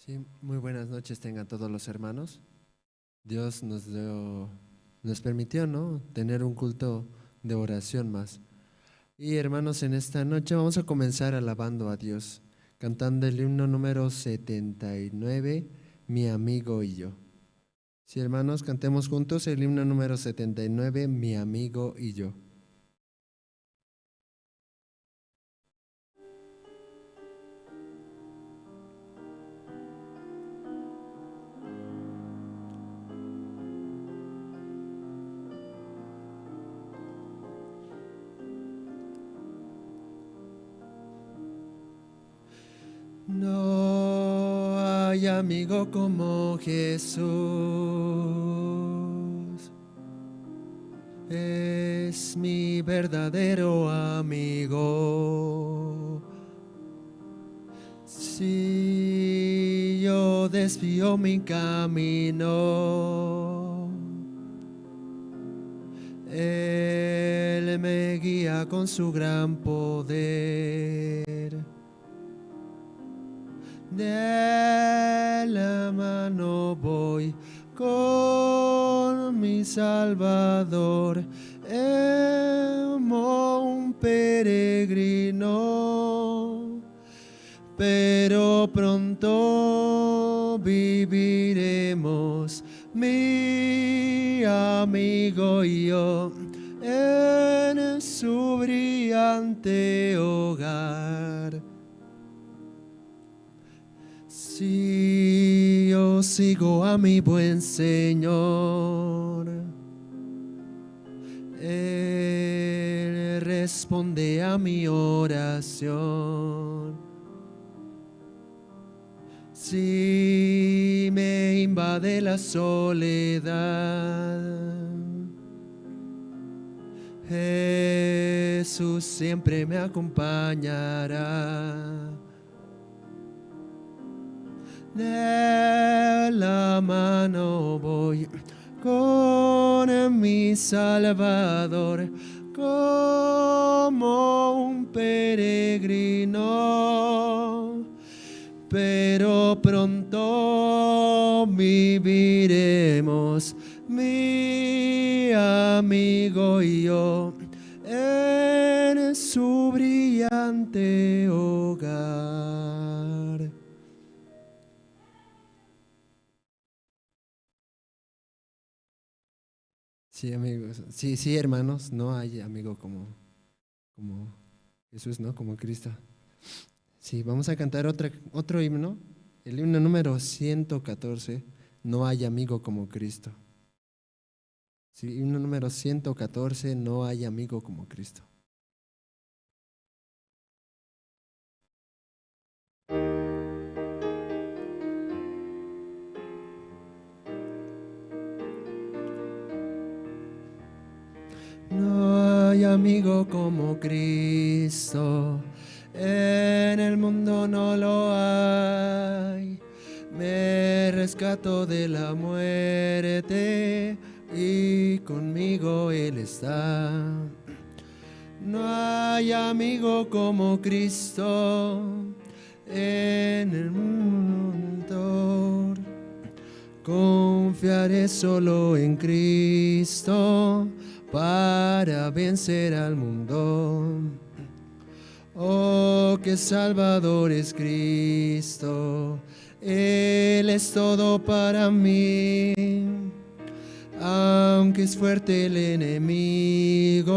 Sí, muy buenas noches tengan todos los hermanos. Dios nos permitió, ¿no? Tener un culto de oración más. Y hermanos, en esta noche vamos a comenzar alabando a Dios, cantando el himno número 79, Mi amigo y yo. Sí, hermanos, cantemos juntos el himno número 79, Mi amigo y yo. No hay amigo como Jesús, es mi verdadero amigo. Si yo desvío mi camino, Él me guía con su gran poder. De la mano voy con mi Salvador, como un peregrino, pero pronto viviremos, mi amigo y yo, en su brillante hogar. Si yo sigo a mi buen Señor, Él responde a mi oración. Si me invade la soledad, Jesús siempre me acompañará. De la mano voy con mi Salvador, como un peregrino, pero pronto viviremos, mi amigo y yo, en su brillante hogar. Sí, amigos. Sí, hermanos, no hay amigo como Jesús, ¿no? Como Cristo. Sí, vamos a cantar otro himno, el himno número 114, No hay amigo como Cristo. Sí, himno número 114, No hay amigo como Cristo. No hay amigo como Cristo, en el mundo no lo hay. Me rescató de la muerte y conmigo Él está. No hay amigo como Cristo en el mundo. Confiaré solo en Cristo para vencer al mundo. Oh, qué Salvador es Cristo, Él es todo para mí. Aunque es fuerte el enemigo,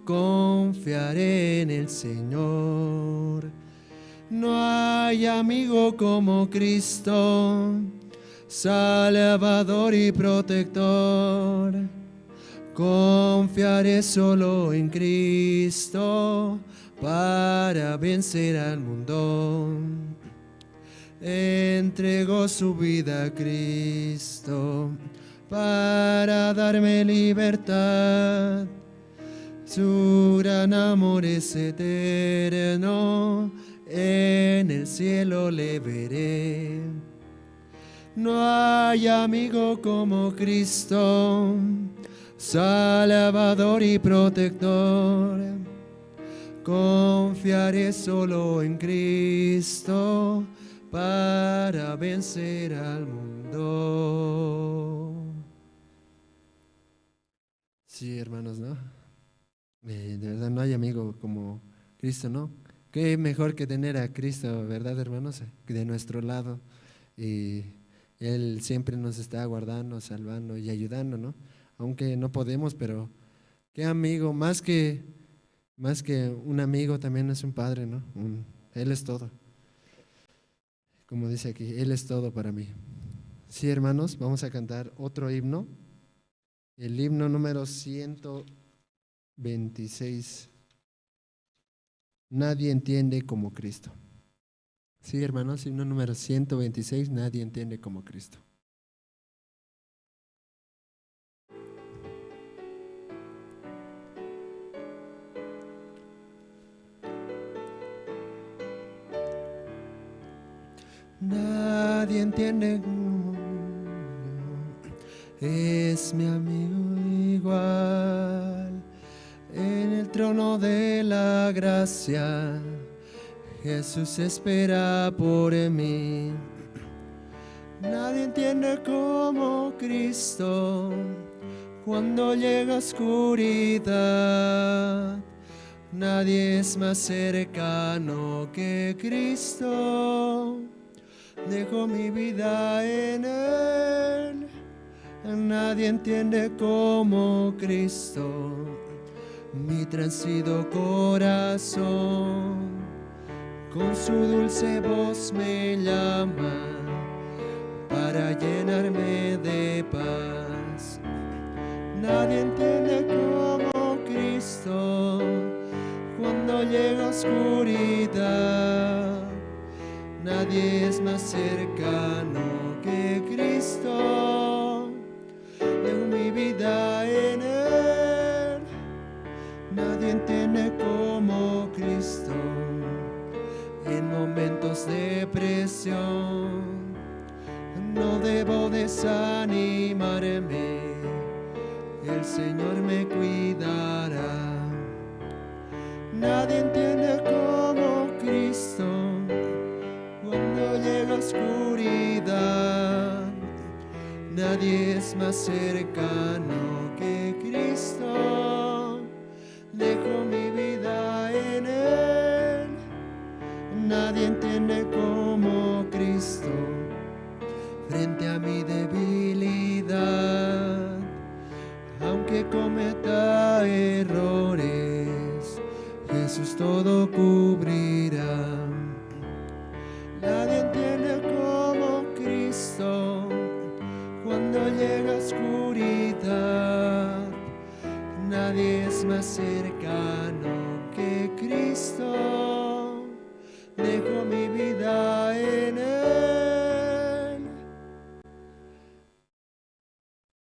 confiaré en el Señor. No hay amigo como Cristo, Salvador y protector. Confiaré solo en Cristo para vencer al mundo. Entregó su vida a Cristo para darme libertad. Su gran amor es eterno, en el cielo le veré. No hay amigo como Cristo, Salvador y protector. Confiaré solo en Cristo para vencer al mundo. Sí, hermanos, ¿no? De verdad no hay amigo como Cristo, ¿no? Qué mejor que tener a Cristo, ¿verdad, hermanos? De nuestro lado. Y Él siempre nos está guardando, salvando y ayudando, ¿no? Aunque no podemos, pero qué amigo, más que un amigo también es un padre, ¿no? Él es todo. Como dice aquí, Él es todo para mí. Sí, hermanos, vamos a cantar otro himno. El himno número 126. Nadie entiende como Cristo. Sí, hermanos, himno número 126. Nadie entiende como Cristo. Nadie entiende como es mi amigo igual. En el trono de la gracia, Jesús espera por mí. Nadie entiende como Cristo cuando llega oscuridad. Nadie es más cercano que Cristo. Dejo mi vida en Él. Nadie entiende como Cristo mi transido corazón. Con su dulce voz me llama para llenarme de paz. Nadie entiende como Cristo cuando llega oscuridad. Nadie es más cercano que Cristo. Dejo mi vida en Él. Nadie entiende como Cristo. En momentos de presión no debo desanimarme. El Señor me cuidará. Nadie entiende como Cristo cuando llega oscuridad. Nadie es más cercano que Cristo. Dejo mi vida en Él. Nadie entiende como Cristo frente a mi debilidad. Aunque cometa errores, Jesús todo cubrirá. Nadie entiende como Cristo cuando llega oscuridad. Nadie es más cercano que Cristo. Dejo mi vida en Él.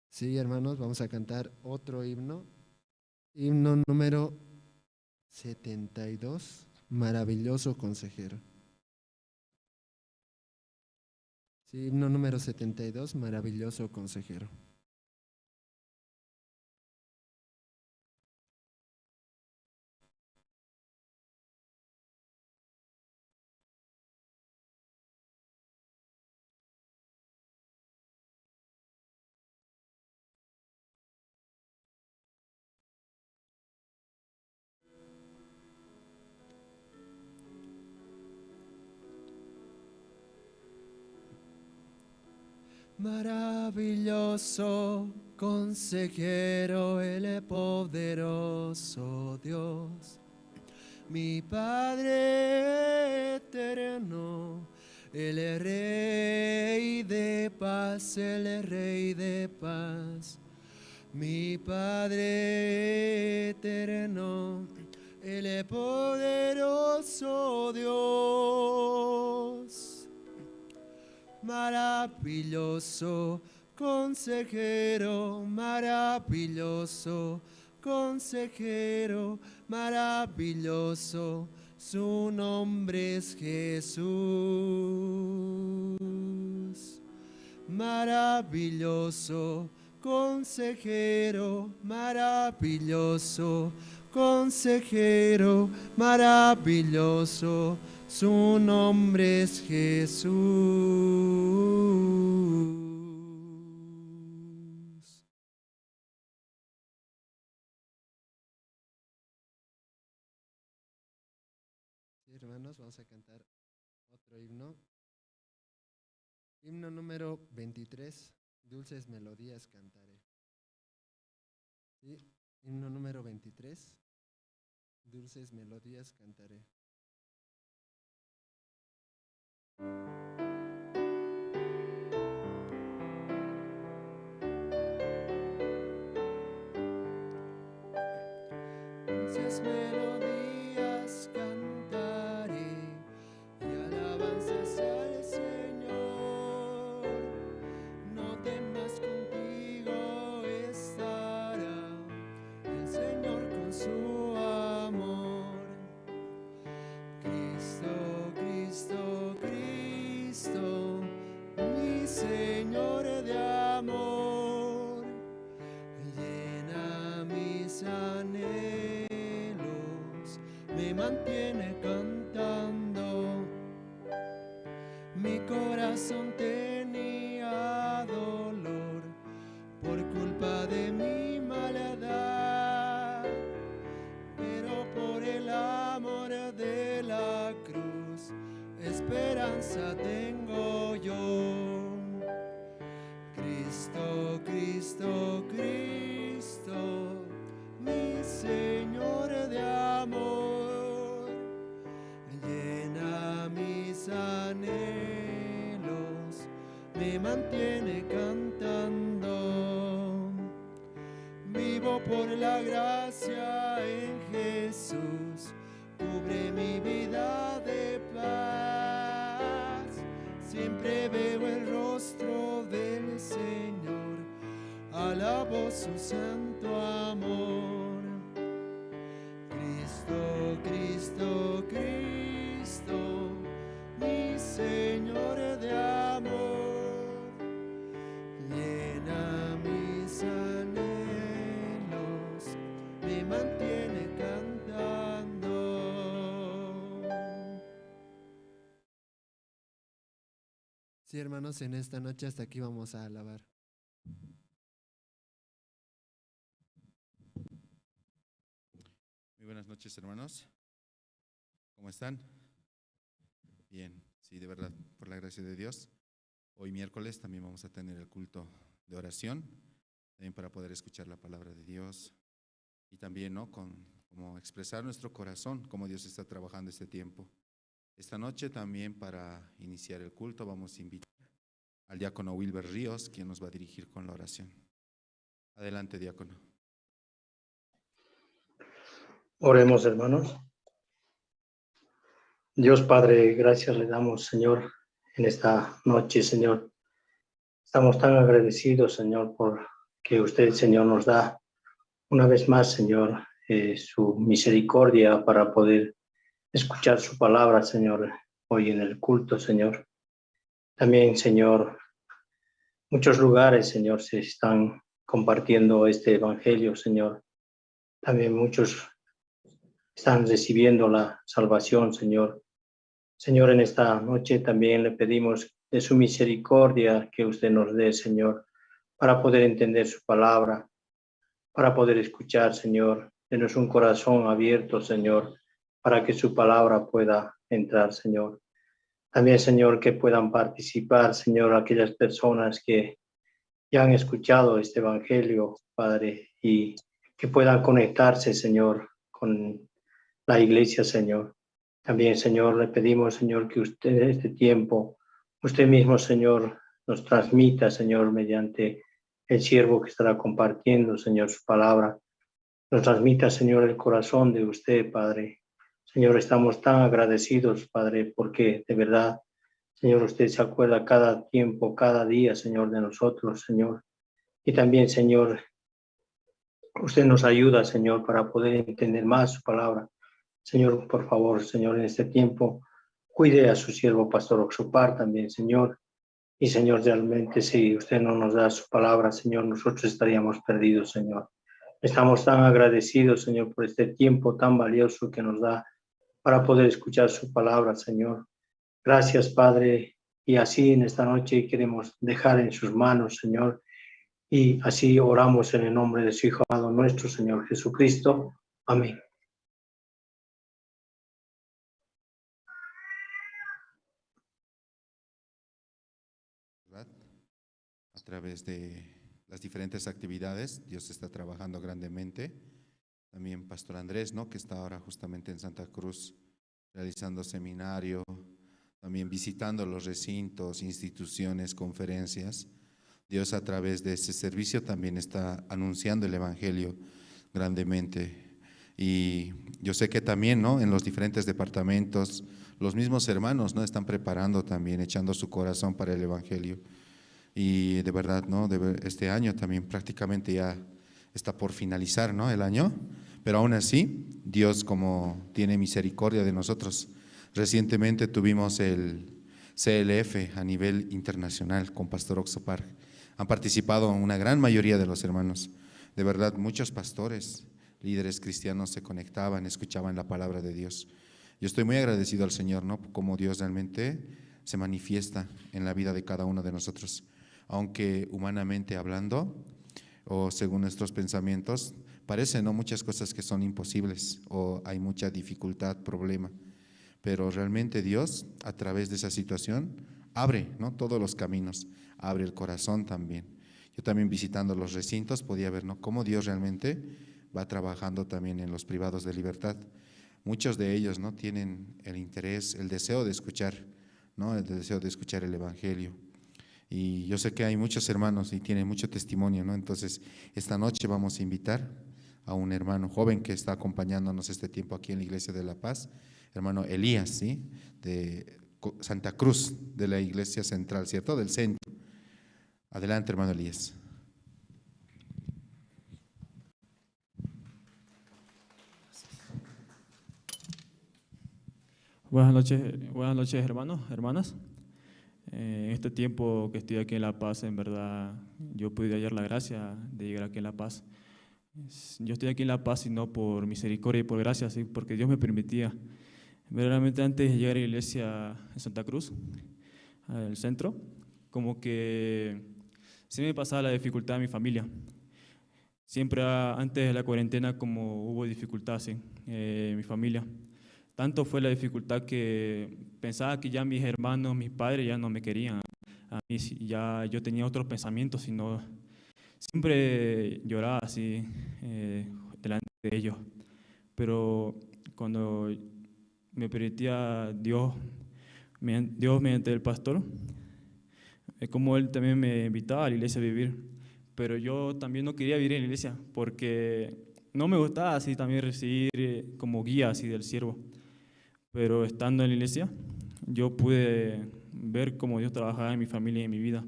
Sí, hermanos, vamos a cantar otro himno. Himno número 72. Maravilloso consejero. Sí, himno número 72. Maravilloso consejero. Maravilloso consejero, el poderoso Dios, mi Padre eterno, el Rey de paz, el Rey de paz, mi Padre eterno, el poderoso Dios. Maravilloso consejero, maravilloso consejero, maravilloso, su nombre es Jesús. Maravilloso consejero, maravilloso consejero, maravilloso, su nombre es Jesús. Sí, hermanos, vamos a cantar otro himno. Himno número 23, Dulces Melodías Cantaré. Sí, himno número 23, Dulces Melodías Cantaré. Dulces melodías cantaré y alabanzas al Señor. No temas, contigo estará el Señor con su amor. Cristo, Cristo, Cristo, mi Señor de amor, llena mis anhelos, me mantiene cantando. Mi corazón tenía dolor por culpa de mi maldad, pero por el amor de la cruz, esperanza tengo yo. Cristo, Cristo, Cristo, mi Señor de amor, llena mis anhelos, me mantiene cantando. Vivo por la gracia en Jesús, cubre mi vida de paz. Siempre veo el rostro del Señor, alabo su santo amor. Cristo, Cristo, Cristo, mi Señor de amor, llena mis anhelos, me mantiene cantando. Sí, hermanos, en esta noche hasta aquí vamos a alabar. Muy buenas noches, hermanos. ¿Cómo están? Bien, sí, de verdad, por la gracia de Dios. Hoy miércoles también vamos a tener el culto de oración, también para poder escuchar la palabra de Dios y también, ¿no?, como expresar nuestro corazón, cómo Dios está trabajando este tiempo. Esta noche también, para iniciar el culto, vamos a invitar al diácono Wilber Ríos, quien nos va a dirigir con la oración. Adelante, diácono. Oremos, hermanos. Dios Padre, gracias le damos, Señor, en esta noche, Señor. Estamos tan agradecidos, Señor, por que usted, Señor, nos da una vez más, Señor, su misericordia para poder escuchar su palabra, Señor, hoy en el culto, Señor. También, Señor, muchos lugares, Señor, se están compartiendo este evangelio, Señor. También muchos están recibiendo la salvación, Señor. Señor, en esta noche también le pedimos de su misericordia que usted nos dé, Señor, para poder entender su palabra, para poder escuchar, Señor. Denos un corazón abierto, Señor, para que su palabra pueda entrar, Señor. También, Señor, que puedan participar, Señor, aquellas personas que ya han escuchado este evangelio, Padre, y que puedan conectarse, Señor, con la iglesia, Señor. También, Señor, le pedimos, Señor, que usted en este tiempo, usted mismo, Señor, nos transmita, Señor, mediante el siervo que estará compartiendo, Señor, su palabra. Nos transmita, Señor, el corazón de usted, Padre. Señor, estamos tan agradecidos, Padre, porque de verdad, Señor, usted se acuerda cada tiempo, cada día, Señor, de nosotros, Señor. Y también, Señor, usted nos ayuda, Señor, para poder entender más su palabra. Señor, por favor, Señor, en este tiempo, cuide a su siervo Pastor Oxopar también, Señor. Y, Señor, realmente si usted no nos da su palabra, Señor, nosotros estaríamos perdidos, Señor. Estamos tan agradecidos, Señor, por este tiempo tan valioso que nos da para poder escuchar su palabra, Señor. Gracias, Padre, y así en esta noche queremos dejar en sus manos, Señor, y así oramos en el nombre de su Hijo amado nuestro, Señor Jesucristo. Amén. ¿Verdad? A través de las diferentes actividades, Dios está trabajando grandemente. También Pastor Andrés, ¿no?, que está ahora justamente en Santa Cruz realizando seminario, también visitando los recintos, instituciones, conferencias. Dios a través de ese servicio también está anunciando el Evangelio grandemente. Y yo sé que también, ¿no?, en los diferentes departamentos, los mismos hermanos, ¿no?, están preparando también, echando su corazón para el Evangelio. Y de verdad, ¿no?, este año también prácticamente ya está por finalizar, ¿no?, el año, pero aún así, Dios como tiene misericordia de nosotros. Recientemente tuvimos el CLF a nivel internacional con Pastor Oxopar. Han participado una gran mayoría de los hermanos. De verdad, muchos pastores, líderes cristianos se conectaban, escuchaban la palabra de Dios. Yo estoy muy agradecido al Señor, ¿no?, como Dios realmente se manifiesta en la vida de cada uno de nosotros. Aunque humanamente hablando, o según nuestros pensamientos, parecen, ¿no?, muchas cosas que son imposibles o hay mucha dificultad, problema. Pero realmente Dios, a través de esa situación, abre, ¿no?, todos los caminos, abre el corazón también. Yo también visitando los recintos podía ver, ¿no?, cómo Dios realmente va trabajando también en los privados de libertad. Muchos de ellos, ¿no?, tienen el interés, el deseo de escuchar, ¿no?, el deseo de escuchar el Evangelio. Y yo sé que hay muchos hermanos y tienen mucho testimonio, ¿no? Entonces, esta noche vamos a invitar a un hermano joven que está acompañándonos este tiempo aquí en la Iglesia de La Paz, hermano Elías, ¿sí?, de Santa Cruz, de la Iglesia Central, ¿cierto?, del centro. Adelante, hermano Elías. Buenas noches, hermanos, hermanas. En este tiempo que estoy aquí en La Paz, en verdad, yo pude hallar la gracia de llegar aquí en La Paz. Yo estoy aquí en La Paz y no por misericordia y por gracia, ¿sí?, porque Dios me permitía. Verdaderamente, antes de llegar a la iglesia en Santa Cruz, al centro, como que sí me pasaba la dificultad en mi familia. Siempre antes de la cuarentena, como hubo dificultad, ¿sí?, en mi familia. Tanto fue la dificultad que pensaba que ya mis hermanos, mis padres ya no me querían. A mí ya yo tenía otros pensamientos, sino siempre lloraba así delante de ellos. Pero cuando me permitía Dios mediante el pastor, como él también me invitaba a la iglesia a vivir. Pero yo también no quería vivir en la iglesia porque no me gustaba así también recibir como guía así del siervo. Pero estando en la iglesia, yo pude ver cómo Dios trabajaba en mi familia y en mi vida.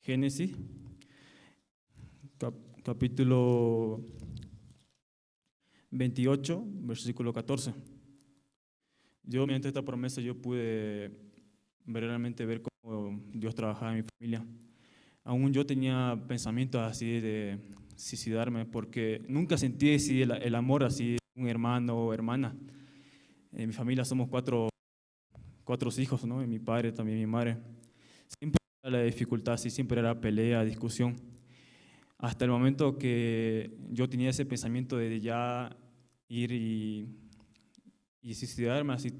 Génesis, capítulo 28, versículo 14. Yo, mediante esta promesa, yo pude verdaderamente ver cómo Dios trabajaba en mi familia. Aún yo tenía pensamientos así de suicidarme, porque nunca sentí así el amor así de un hermano o hermana. En mi familia somos cuatro hijos, ¿no? Y mi padre, también mi madre. Siempre era la dificultad, sí, siempre era pelea, discusión. Hasta el momento que yo tenía ese pensamiento de ya ir y suicidarme así.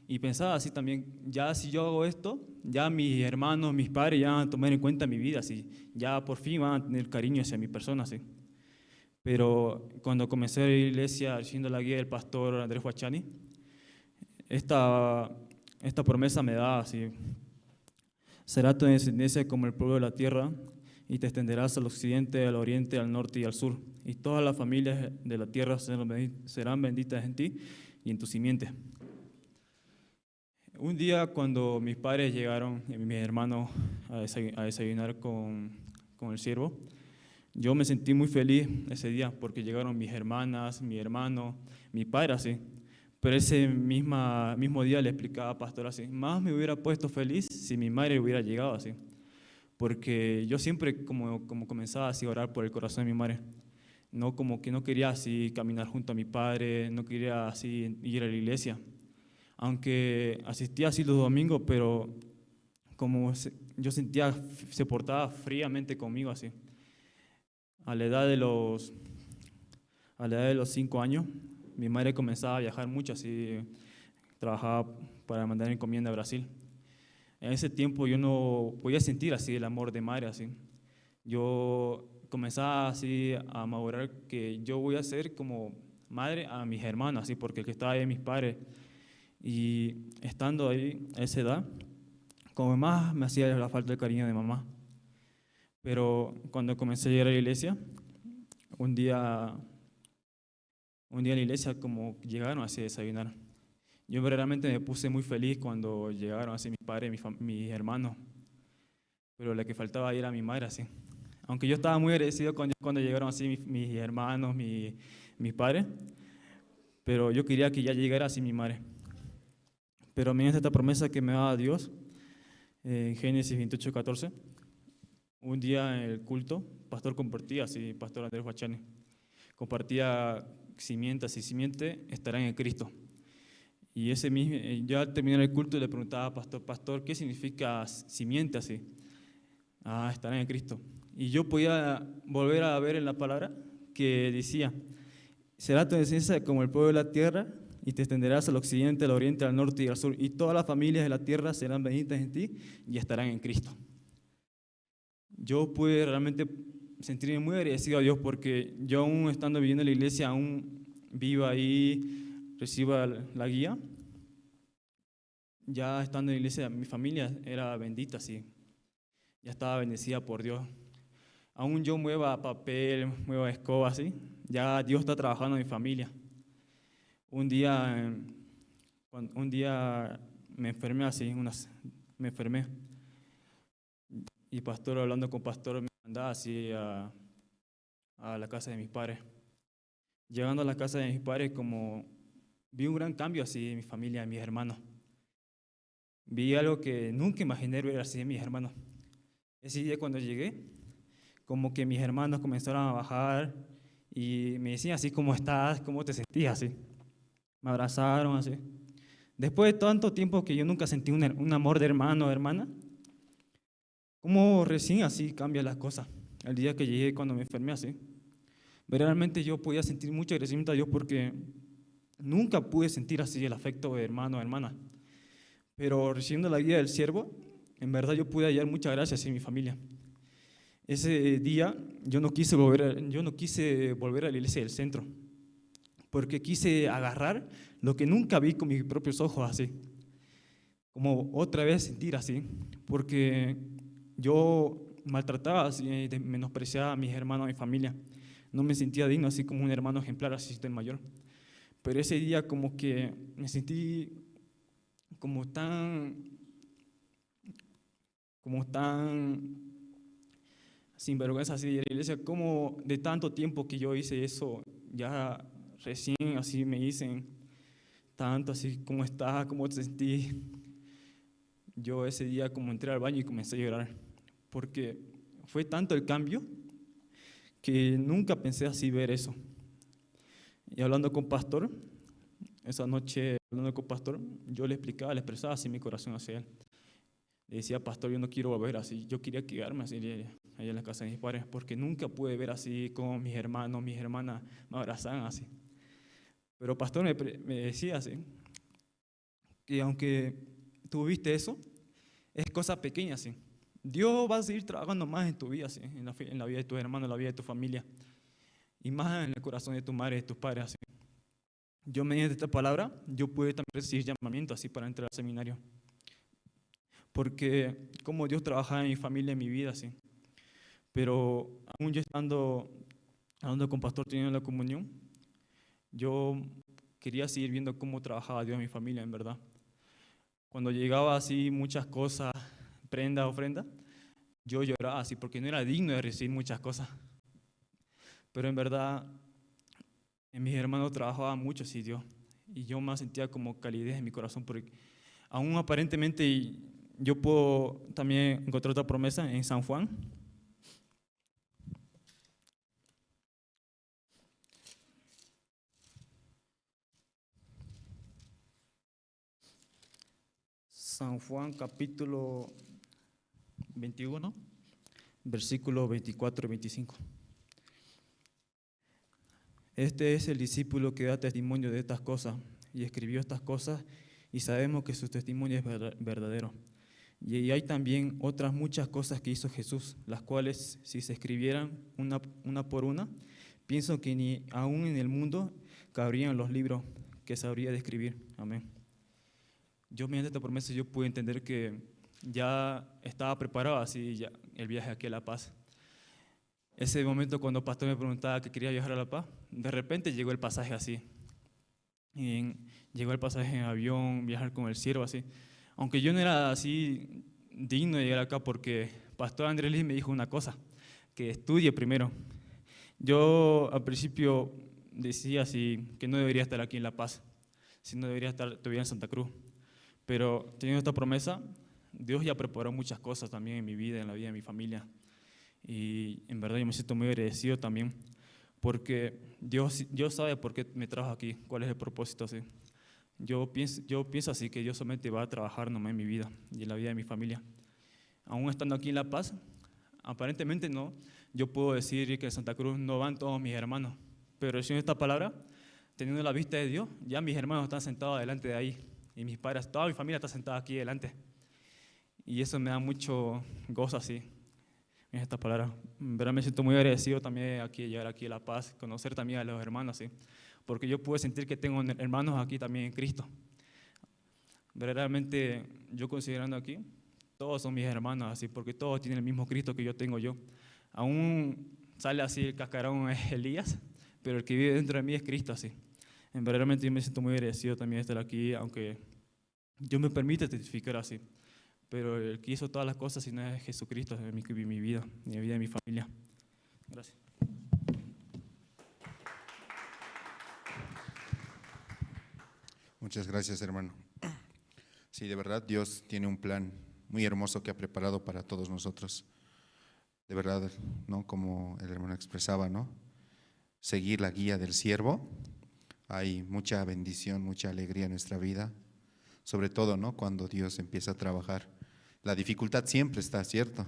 Y pensaba así también, ya si yo hago esto, ya mis hermanos, mis padres ya van a tomar en cuenta mi vida, así. Ya por fin van a tener cariño hacia mi persona, así. Pero cuando comencé a ir a la iglesia, siendo la guía del pastor Andrés Huachani, esta promesa me da así: será tu descendencia como el polvo de la tierra, y te extenderás al occidente, al oriente, al norte y al sur, y todas las familias de la tierra serán benditas en ti y en tu simiente. Un día, cuando mis padres llegaron y mis hermanos a desayunar con el siervo, yo me sentí muy feliz ese día porque llegaron mis hermanas, mi hermano, mi padre así. Pero ese mismo día le explicaba a pastor así: más me hubiera puesto feliz si mi madre hubiera llegado así. Porque yo siempre como comenzaba así a orar por el corazón de mi madre. no como que no quería así caminar junto a mi padre, no quería así ir a la iglesia, aunque asistía así los domingos, pero yo sentía, se portaba fríamente conmigo así. A la edad de los, a la edad de los 5 años, mi madre comenzaba a viajar mucho, así trabajaba para mandar encomienda a Brasil. En ese tiempo yo no podía sentir así el amor de madre así. Yo comenzaba así a madurar que yo voy a ser como madre a mis hermanos, así, porque el que estaba ahí es mis padres. Y estando ahí a esa edad, como más me hacía la falta el cariño de mamá. Pero cuando comencé a llegar a la iglesia, un día en la iglesia como llegaron así a desayunar. Yo verdaderamente me puse muy feliz cuando llegaron así mis padres, mis hermanos. Pero la que faltaba ahí era mi madre así. Aunque yo estaba muy agradecido cuando llegaron así mis hermanos, mis padres, pero yo quería que ya llegara así mi madre. Pero mediante esta promesa que me daba Dios, en Génesis 28:14, un día en el culto, pastor compartía así, pastor Andrés Huachani, compartía simiente estarán en Cristo. Y ese mismo, yo al terminar el culto le preguntaba, pastor, ¿qué significa simiente así? Estarán en Cristo. Y yo podía volver a ver en la palabra que decía, será tu descendencia como el polvo de la tierra y te extenderás al occidente, al oriente, al norte y al sur, y todas las familias de la tierra serán benditas en ti y estarán en Cristo. Yo pude realmente sentirme muy agradecido a Dios porque yo aún estando viviendo en la iglesia, aún vivo ahí, recibo la guía. Ya estando en la iglesia, mi familia era bendita, sí. Ya estaba bendecida por Dios. Aún yo mueva papel, mueva escoba, ¿sí? Ya Dios está trabajando en mi familia. Un día me enfermé así, me enfermé. Y pastor, hablando con pastor, me mandaba así a la casa de mis padres. Llegando a la casa de mis padres, como vi un gran cambio así en mi familia, en mis hermanos. Vi algo que nunca imaginé ver así en mis hermanos. Ese día cuando llegué, como que mis hermanos comenzaron a bajar y me decían así, ¿cómo estás? ¿Cómo te sentías? Así. Me abrazaron así. Después de tanto tiempo que yo nunca sentí un amor de hermano o hermana, ¿cómo recién así cambian las cosas? El día que llegué, cuando me enfermé así, verdaderamente yo podía sentir mucho agradecimiento a Dios porque nunca pude sentir así el afecto de hermano o hermana. Pero recibiendo la guía del siervo, en verdad yo pude hallar muchas gracias en mi familia. Ese día yo no quise volver a la iglesia del centro, porque quise agarrar lo que nunca vi con mis propios ojos así, como otra vez sentir así, porque yo maltrataba así, menospreciaba a mis hermanos, a mi familia, no me sentía digno así como un hermano ejemplar, así el mayor, pero ese día como que me sentí como tan sinvergüenza así de la iglesia, como de tanto tiempo que yo hice eso, ya recién así me dicen tanto así, ¿cómo estás? ¿Cómo te sentís? Yo ese día como entré al baño y comencé a llorar, porque fue tanto el cambio que nunca pensé así ver eso. Y hablando con pastor, esa noche hablando con pastor, yo le expresaba así mi corazón hacia él. Le decía, pastor, yo no quiero volver así, yo quería quedarme así allá en la casa de mis padres, porque nunca pude ver así como mis hermanos, mis hermanas me abrazaban así. Pero pastor me decía así, que aunque tú viste eso, es cosa pequeña así. Dios va a seguir trabajando más en tu vida, así, en la vida de tus hermanos, en la vida de tu familia, y más en el corazón de tu madre, de tus padres. Así. Yo mediante esta palabra, yo pude también recibir llamamiento así para entrar al seminario. Porque como Dios trabajaba en mi familia, en mi vida, así. Pero aún yo hablando con pastor, teniendo la comunión, yo quería seguir viendo cómo trabajaba Dios en mi familia, en verdad. Cuando llegaba así muchas cosas, prenda, ofrenda, yo lloraba así porque no era digno de recibir muchas cosas. Pero en verdad, en mis hermanos trabajaba mucho así Dios. Y yo más sentía como calidez en mi corazón porque aún aparentemente yo puedo también encontrar otra promesa en San Juan. San Juan capítulo 21, versículos 24 y 25. Este es el discípulo que da testimonio de estas cosas y escribió estas cosas, y sabemos que su testimonio es verdadero. Y hay también otras muchas cosas que hizo Jesús, las cuales, si se escribieran una por una, pienso que ni aún en el mundo cabrían los libros que sabría describir. Amén. Yo, mediante esta promesa, yo pude entender que ya estaba preparado así ya el viaje aquí a La Paz. Ese momento cuando el pastor me preguntaba que quería viajar a La Paz, de repente llegó el pasaje así. Llegó el pasaje en avión, viajar con el siervo así. Aunque yo no era así digno de llegar acá, porque pastor Andrés Liz me dijo una cosa, que estudie primero. Yo al principio decía así que no debería estar aquí en La Paz, sino debería estar todavía en Santa Cruz. Pero teniendo esta promesa, Dios ya preparó muchas cosas también en mi vida, en la vida de mi familia. Y en verdad yo me siento muy agradecido también, porque Dios sabe por qué me trajo aquí, cuál es el propósito. ¿Sí? Yo pienso así, que Dios solamente va a trabajar nomás en mi vida y en la vida de mi familia. Aún estando aquí en La Paz, aparentemente no, yo puedo decir que en Santa Cruz no van todos mis hermanos, pero si en esta palabra, teniendo la vista de Dios, ya mis hermanos están sentados delante de ahí, y mis padres, toda mi familia está sentada aquí delante. Y eso me da mucho gozo así, en esta palabra. En verdad me siento muy agradecido también aquí, llegar aquí a La Paz, conocer también a los hermanos, ¿sí? Porque yo pude sentir que tengo hermanos aquí también en Cristo. Verdaderamente, yo considerando aquí, todos son mis hermanos, así, porque todos tienen el mismo Cristo que yo tengo yo. Aún sale así el cascarón Elías, pero el que vive dentro de mí es Cristo, así. Verdaderamente yo me siento muy agradecido también de estar aquí, aunque Dios me permite testificar así. Pero el que hizo todas las cosas, si no es Jesucristo, es mi vida, mi vida y mi familia. Gracias. Muchas gracias, hermano. Sí, de verdad, Dios tiene un plan muy hermoso que ha preparado para todos nosotros. De verdad, ¿no? Como el hermano expresaba, ¿no? Seguir la guía del siervo. Hay mucha bendición, mucha alegría en nuestra vida. Sobre todo, ¿no? Cuando Dios empieza a trabajar. La dificultad siempre está, ¿cierto?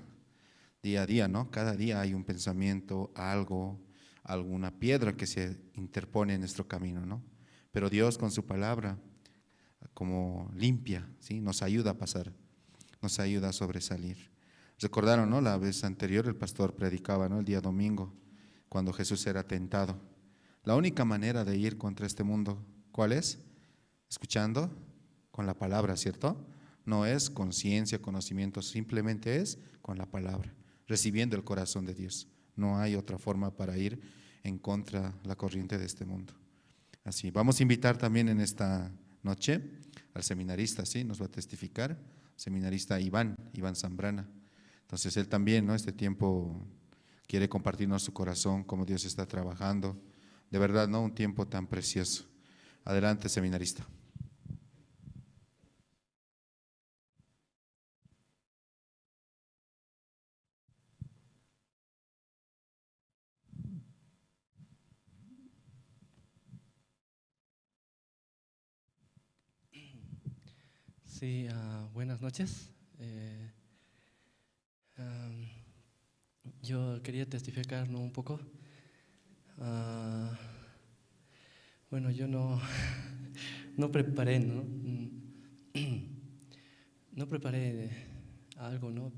Día a día, ¿no? Cada día hay un pensamiento, algo, alguna piedra que se interpone en nuestro camino, ¿no? Pero Dios con su palabra, como limpia, ¿sí? Nos ayuda a pasar, nos ayuda a sobresalir. Recordaron, ¿no? La vez anterior el pastor predicaba, ¿no? El día domingo, cuando Jesús era tentado. La única manera de ir contra este mundo, ¿cuál es? Escuchando con la palabra, ¿cierto? No es con ciencia, conocimiento, simplemente es con la palabra, recibiendo el corazón de Dios. No hay otra forma para ir en contra de la corriente de este mundo. Así, vamos a invitar también en esta noche al seminarista, ¿sí? Nos va a testificar, seminarista Iván Zambrana. Entonces él también, ¿no? Este tiempo quiere compartirnos su corazón, cómo Dios está trabajando. De verdad, ¿no? Un tiempo tan precioso. Adelante, seminarista. Sí, buenas noches. Yo quería testificar, ¿no? Un poco. Bueno, yo no preparé, ¿no? No preparé algo, ¿no?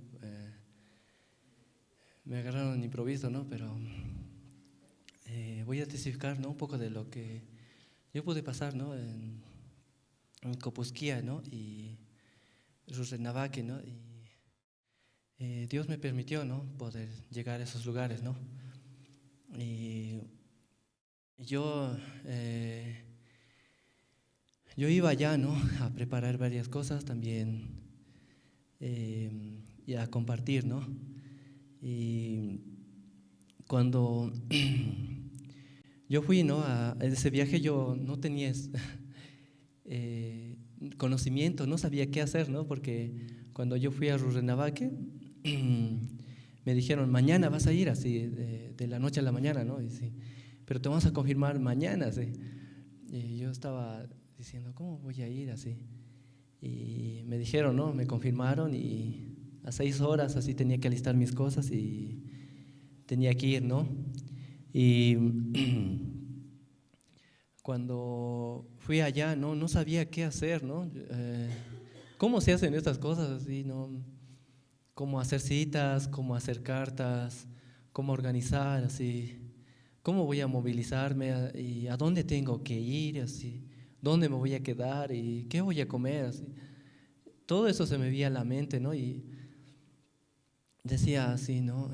Me agarraron en improviso, ¿no? Pero voy a testificar, ¿no? Un poco de lo que yo pude pasar, ¿no? En Copusquía, ¿no? Y Rurrenabaque, ¿no? Y Dios me permitió, ¿no? Poder llegar a esos lugares, ¿no? Y yo iba allá, ¿no? A preparar varias cosas también y a compartir, ¿no? Y cuando yo fui, ¿no? A ese viaje, yo no tenía conocimiento, no sabía qué hacer, ¿no? Porque cuando yo fui a Rurrenabaque, me dijeron, mañana vas a ir, así, de la noche a la mañana, ¿no? Y sí, pero te vamos a confirmar mañana, ¿sí? Y yo estaba diciendo, ¿cómo voy a ir así? Y me dijeron, ¿no? Me confirmaron y a 6 horas así tenía que alistar mis cosas y tenía que ir, ¿no? Y cuando fui allá, no sabía qué hacer, ¿no? ¿Cómo se hacen estas cosas así, no? Cómo hacer citas, cómo hacer cartas, cómo organizar, así, cómo voy a movilizarme y a dónde tengo que ir, así, dónde me voy a quedar y qué voy a comer, así. Todo eso se me veía a la mente, ¿no? Y decía así, ¿no?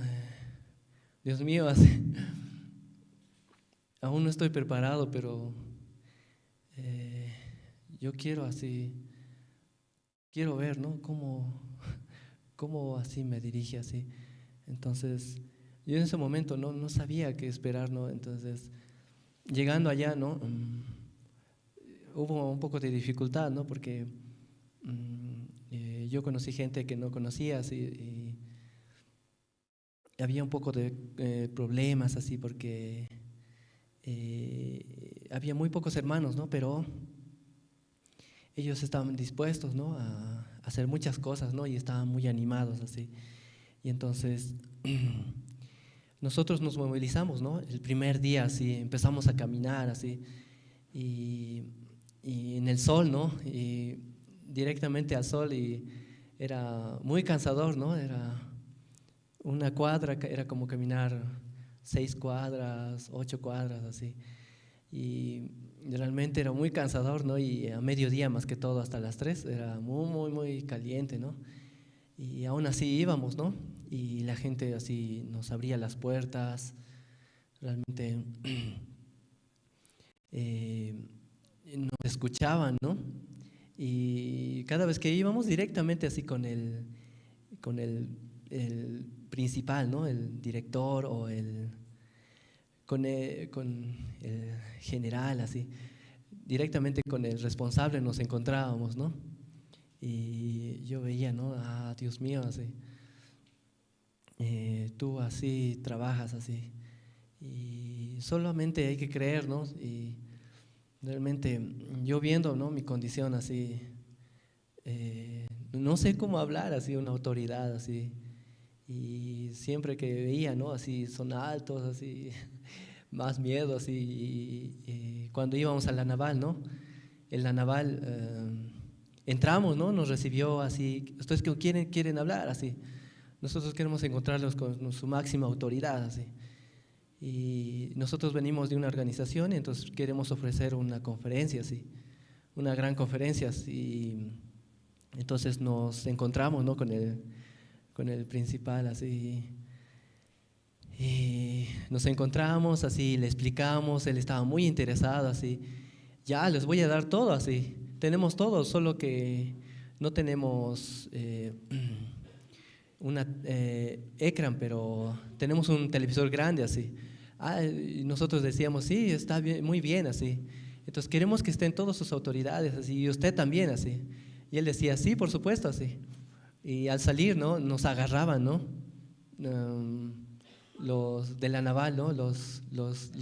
Dios mío, así, aún no estoy preparado, pero yo quiero así, quiero ver, ¿no? Cómo así me dirige así. Entonces, yo en ese momento no sabía qué esperar, ¿no? Entonces, llegando allá, ¿no? Hubo un poco de dificultad, ¿no? Porque yo conocí gente que no conocía, así, y había un poco de problemas, así, porque había muy pocos hermanos, ¿no? Pero ellos estaban dispuestos, ¿no? A hacer muchas cosas, ¿no? Y estaban muy animados, así. Y entonces nosotros nos movilizamos, ¿no? El primer día, así, empezamos a caminar, así, y en el sol, ¿no? Y directamente al sol, y era muy cansador, ¿no? Era una cuadra, era como caminar 6 cuadras, 8 cuadras, así. Y realmente era muy cansador, ¿no? Y a mediodía más que todo, hasta las 3, era muy caliente, ¿no? Y aún así íbamos, ¿no? Y la gente así nos abría las puertas, realmente nos escuchaban, ¿no? Y cada vez que íbamos directamente así con el principal, ¿no? El director o con el general, así, directamente con el responsable nos encontrábamos, ¿no? Y yo veía, ¿no? Ah, Dios mío, así, tú así trabajas así, y solamente hay que creer, ¿no? Y realmente yo viendo, ¿no? Mi condición así, no sé cómo hablar así a una autoridad así, y siempre que veía, ¿no? Así son altos, así, más miedo, así, y cuando íbamos a la naval, ¿no? En la naval entramos, ¿no? Nos recibió así, ustedes que quieren hablar, así, nosotros queremos encontrarlos con su máxima autoridad, así. Y nosotros venimos de una organización y entonces queremos ofrecer una conferencia, así, una gran conferencia, así. Entonces nos encontramos, ¿no? con el principal, así, y nos encontramos, así, le explicamos, él estaba muy interesado, así, ya les voy a dar todo, así, tenemos todo, solo que no tenemos una ecran, pero tenemos un televisor grande, así. Y nosotros decíamos, sí, está bien, muy bien, así. Entonces queremos que estén todas sus autoridades, así, y usted también, así. Y él decía, sí, por supuesto, así. Y al salir, ¿no? Nos agarraban, ¿no? Los de la naval, ¿no? Los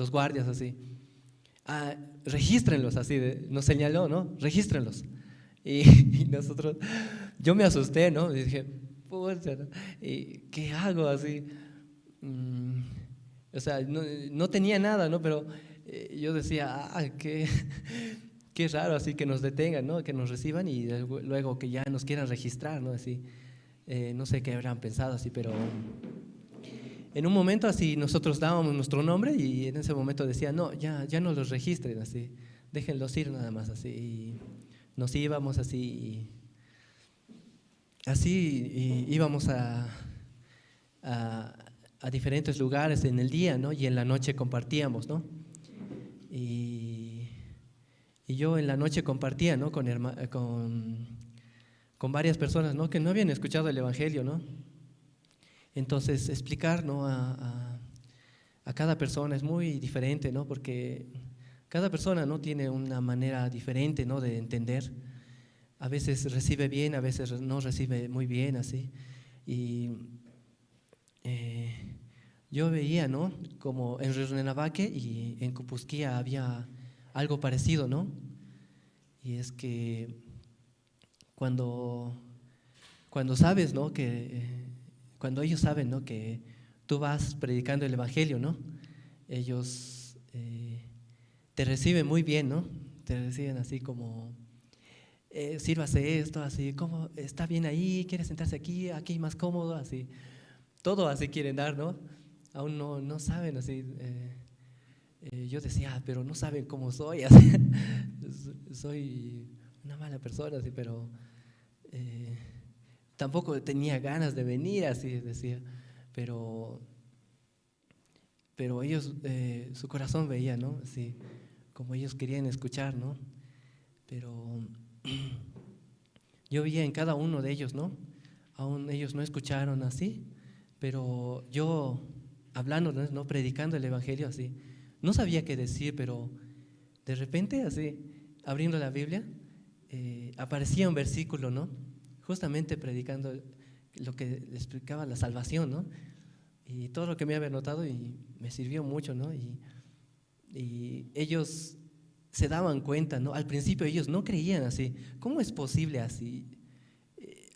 guardias, así. Regístrenlos, así, nos señaló, ¿no? Regístrenlos. Y nosotros, yo me asusté, ¿no? Y dije, pucha, ¿no? ¿Y qué hago así? O sea, no tenía nada, ¿no? Pero yo decía, qué raro así que nos detengan, ¿no? Que nos reciban y luego que ya nos quieran registrar, ¿no? Así, no sé qué habrán pensado así, pero en un momento así nosotros dábamos nuestro nombre y en ese momento decía, no, ya no los registren, así, déjenlos ir nada más, así. Y nos íbamos así, y íbamos a diferentes lugares en el día, ¿no? Y en la noche compartíamos, ¿no? Y yo en la noche compartía, ¿no? Con varias personas, ¿no? Que no habían escuchado el Evangelio, ¿no? Entonces explicar, ¿no? a cada persona es muy diferente, ¿no? Porque cada persona, ¿no? Tiene una manera diferente, ¿no? De entender. A veces recibe bien, a veces no recibe muy bien, así. Y yo veía, ¿no? Como en Rurrenabaque y en Copusquía había algo parecido, ¿no? Y es que cuando, cuando sabes, ¿no? Cuando ellos saben, ¿no? Que tú vas predicando el Evangelio, ¿no? Ellos te reciben muy bien, ¿no? Te reciben así como, sírvase esto, así como, está bien ahí, quiere sentarse aquí, aquí más cómodo, así. Todo así quieren dar, ¿no? Aún no saben así. Yo decía, pero no saben cómo soy, así. Soy una mala persona, así, pero tampoco tenía ganas de venir, así decía. Pero ellos, su corazón veía, ¿no? Así, como ellos querían escuchar, ¿no? Pero yo veía en cada uno de ellos, ¿no? Aún ellos no escucharon así, pero yo hablando, ¿no? Predicando el Evangelio así, no sabía qué decir, pero de repente así, abriendo la Biblia, aparecía un versículo, ¿no? Justamente predicando lo que explicaba la salvación, ¿no? Y todo lo que me había notado y me sirvió mucho, ¿no? Y ellos se daban cuenta, ¿no? Al principio ellos no creían así. ¿Cómo es posible así?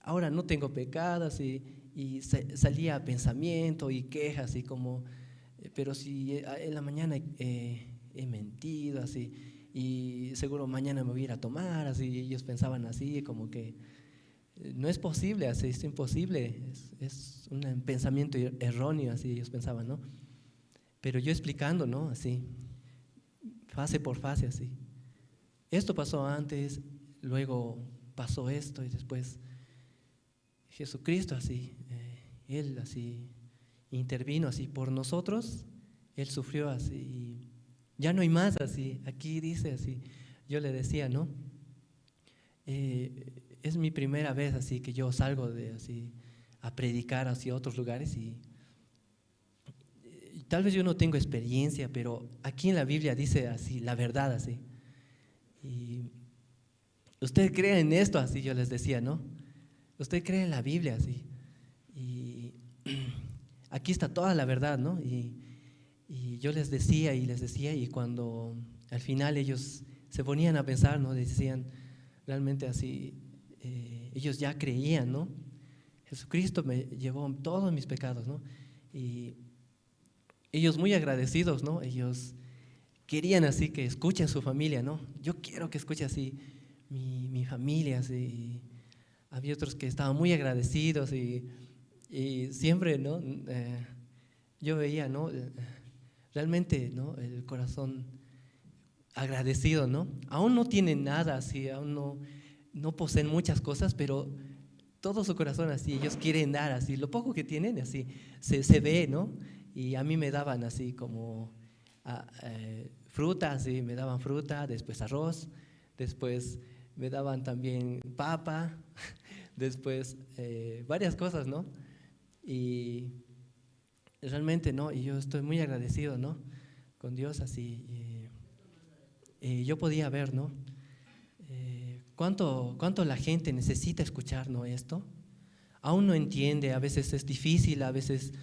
Ahora no tengo pecado, así, y salía pensamiento y quejas, así como, pero si en la mañana he mentido, así, y seguro mañana me voy a ir a tomar, así, y ellos pensaban así, como que no es posible, así, es imposible, es un pensamiento erróneo, así ellos pensaban, ¿no? Pero yo explicando, ¿no? Así, fase por fase, así. Esto pasó antes, luego pasó esto y después Jesucristo así, Él así intervino así por nosotros, Él sufrió así, y ya no hay más así, aquí dice así, yo le decía, ¿no? Es mi primera vez así que yo salgo de así a predicar hacia otros lugares y tal vez yo no tengo experiencia, pero aquí en la Biblia dice así, la verdad así. Y usted cree en esto así, yo les decía, ¿no? Usted cree en la Biblia así. Y aquí está toda la verdad, ¿no? Y yo les decía y cuando al final ellos se ponían a pensar, ¿no? Decían realmente así, ellos ya creían, ¿no? Jesucristo me llevó todos mis pecados, ¿no? Y ellos muy agradecidos, ¿no? Ellos querían así que escuchen su familia, ¿no? Yo quiero que escuche así mi familia, así. Había otros que estaban muy agradecidos y siempre, ¿no? Yo veía, ¿no? Realmente, ¿no? El corazón agradecido, ¿no? Aún no tienen nada así, aún no poseen muchas cosas, pero todo su corazón así, ellos quieren dar así, lo poco que tienen así, se ve, ¿no? Y a mí me daban así como fruta, así, me daban fruta, después arroz, después me daban también papa, después varias cosas, ¿no? Y realmente, ¿no? Y yo estoy muy agradecido, ¿no? Con Dios así. Yo podía ver, ¿no? ¿Cuánto la gente necesita escuchar, ¿no? Esto. Aún no entiende, a veces es difícil, a veces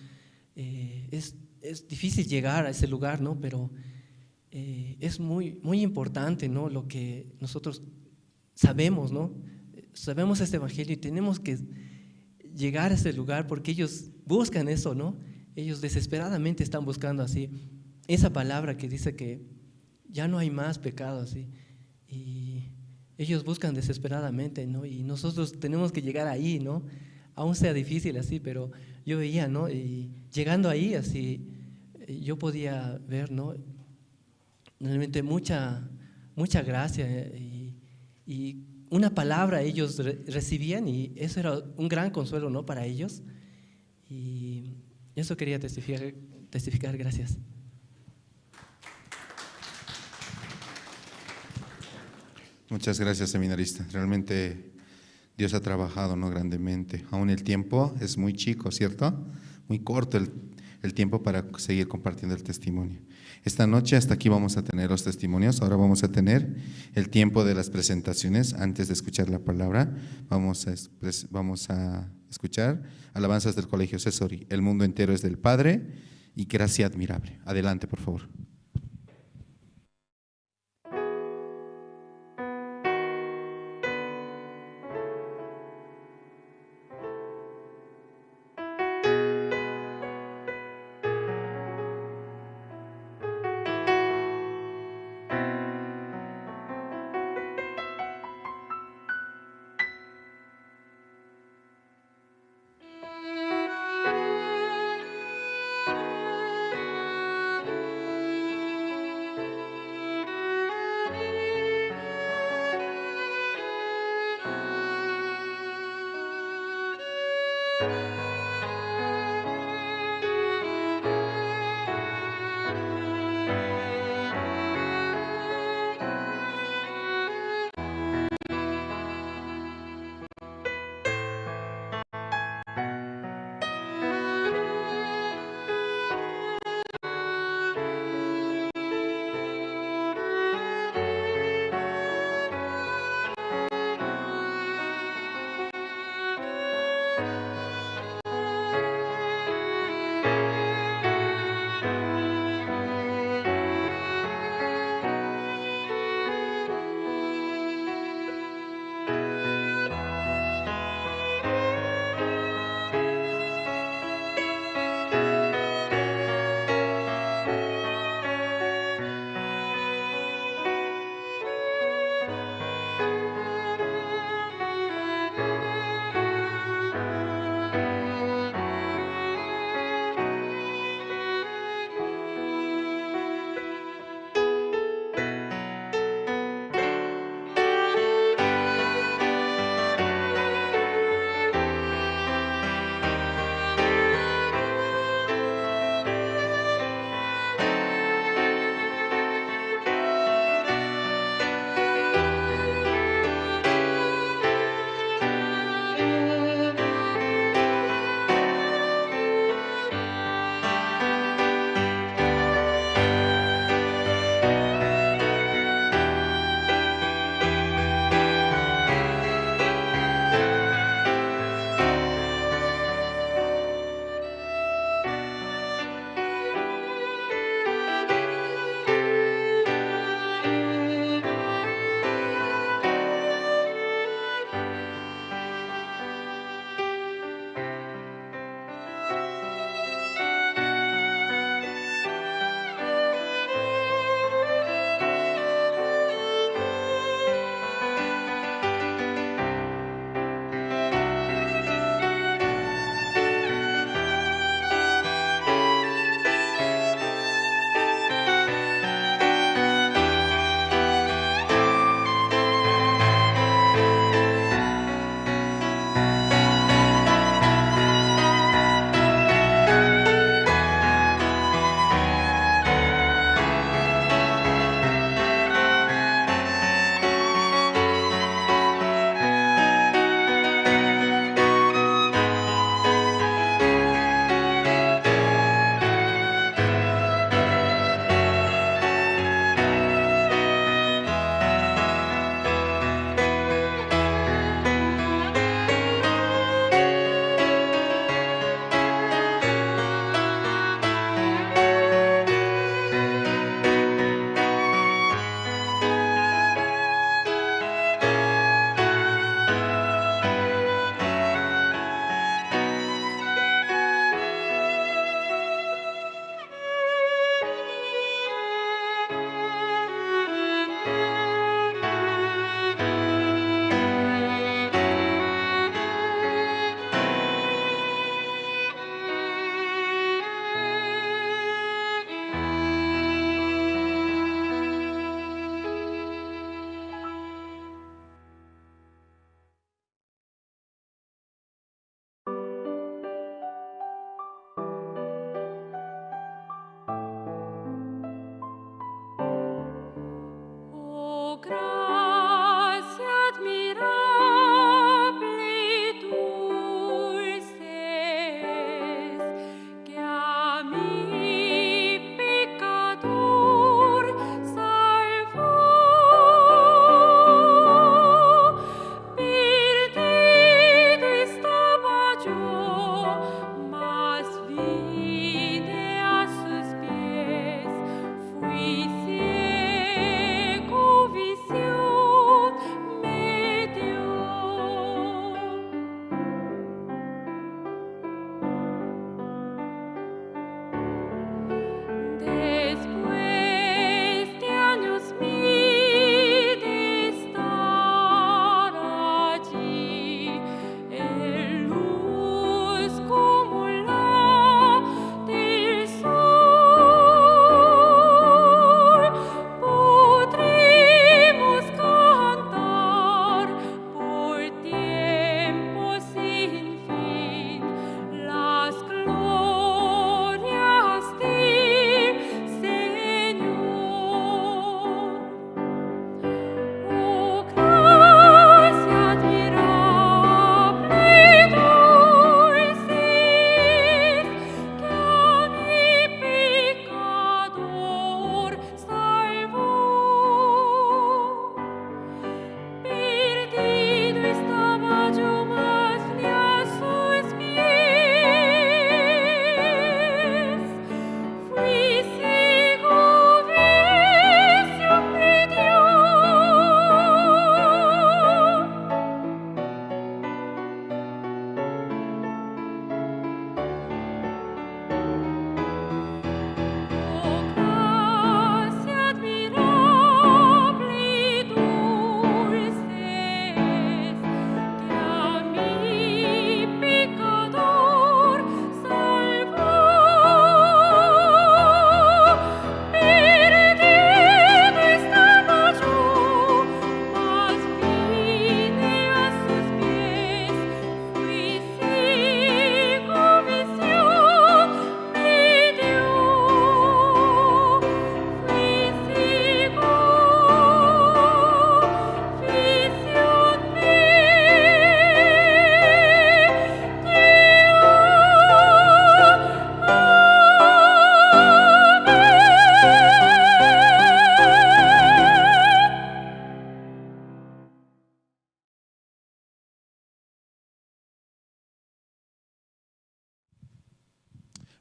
es difícil llegar a ese lugar, ¿no? Pero es muy, muy importante, ¿no? Lo que nosotros sabemos, ¿no? Sabemos este evangelio y tenemos que llegar a ese lugar porque ellos buscan eso, ¿no? Ellos desesperadamente están buscando así esa palabra que dice que ya no hay más pecado, así. Y ellos buscan desesperadamente, ¿no? Y nosotros tenemos que llegar ahí, ¿no? Aún sea difícil así, pero yo veía, ¿no? Y llegando ahí, así, yo podía ver, ¿no? Realmente mucha gracia y una palabra ellos recibían y eso era un gran consuelo, ¿no? Para ellos. Y eso quería testificar. Gracias. Muchas gracias, seminarista. Realmente Dios ha trabajado, ¿no? Grandemente. Aún el tiempo es muy chico, ¿cierto? Muy corto el tiempo para seguir compartiendo el testimonio. Esta noche hasta aquí vamos a tener los testimonios. Ahora vamos a tener el tiempo de las presentaciones. Antes de escuchar la palabra, vamos a escuchar alabanzas del Colegio Cesori. El mundo entero es del Padre y gracia admirable. Adelante, por favor.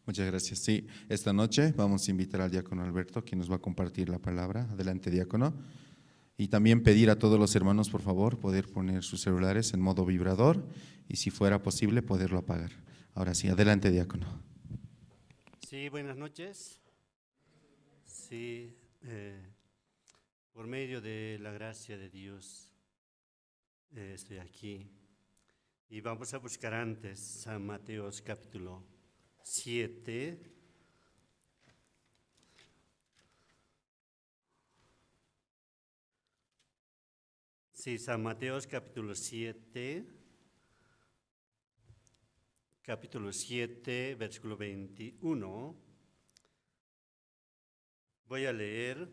Muchas gracias. Sí, esta noche vamos a invitar al diácono Alberto, quien nos va a compartir la palabra. Adelante, diácono. Y también pedir a todos los hermanos, por favor, poder poner sus celulares en modo vibrador y, si fuera posible, poderlo apagar. Ahora sí, adelante, diácono. Sí, buenas noches. Sí, por medio de la gracia de Dios estoy aquí. Y vamos a buscar antes San Mateos capítulo 7. Sí, San Mateos capítulo 7, versículo 21. Voy a leer.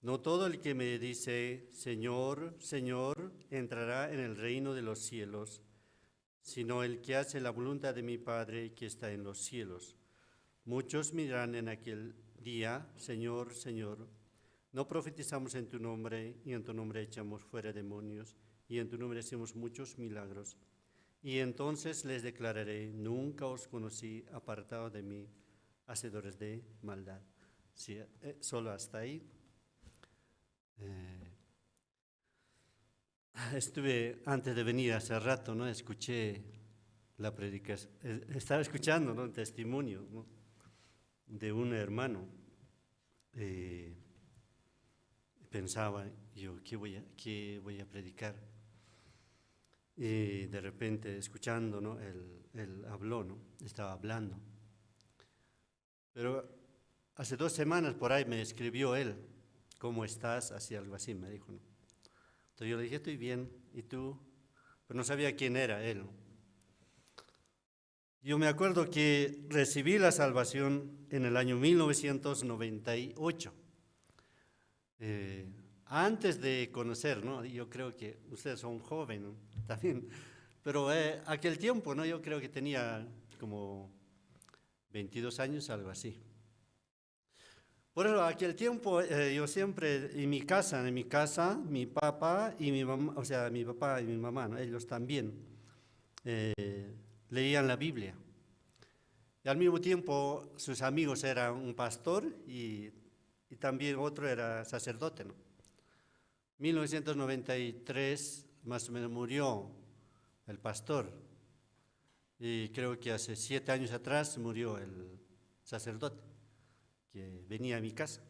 No todo el que me dice, Señor, Señor, entrará en el reino de los cielos, sino el que hace la voluntad de mi Padre que está en los cielos. Muchos me dirán en aquel día, Señor, Señor, no profetizamos en tu nombre, y en tu nombre echamos fuera demonios, y en tu nombre hacemos muchos milagros. Y entonces les declararé, nunca os conocí, apartado de mí, hacedores de maldad. Sí, solo hasta ahí. Estuve, antes de venir hace rato, ¿no? Escuché la predicación, estaba escuchando, ¿no? Un testimonio, ¿no? De un hermano. Pensaba yo, ¿qué voy a predicar? Y de repente, escuchando, ¿no? Él habló, ¿no? Estaba hablando. Pero hace 2 semanas por ahí me escribió él, ¿cómo estás? Así, algo así me dijo, ¿no? Entonces yo le dije, estoy bien, ¿y tú? Pero no sabía quién era él, ¿no? Yo me acuerdo que recibí la salvación en el año 1998. Antes de conocer, ¿no? Yo creo que ustedes son jóvenes, ¿no? También, pero aquel tiempo, ¿no? Yo creo que tenía como 22 años, algo así. Por eso, aquel tiempo, yo siempre, en mi casa, mi papá y mi mamá, o sea, mi papá y mi mamá, ¿no? Ellos también leían la Biblia. Y al mismo tiempo, sus amigos eran un pastor y también otro era sacerdote, ¿no? 1993, más o menos, murió el pastor. Y creo que hace 7 años atrás murió el sacerdote que venía a mi casa.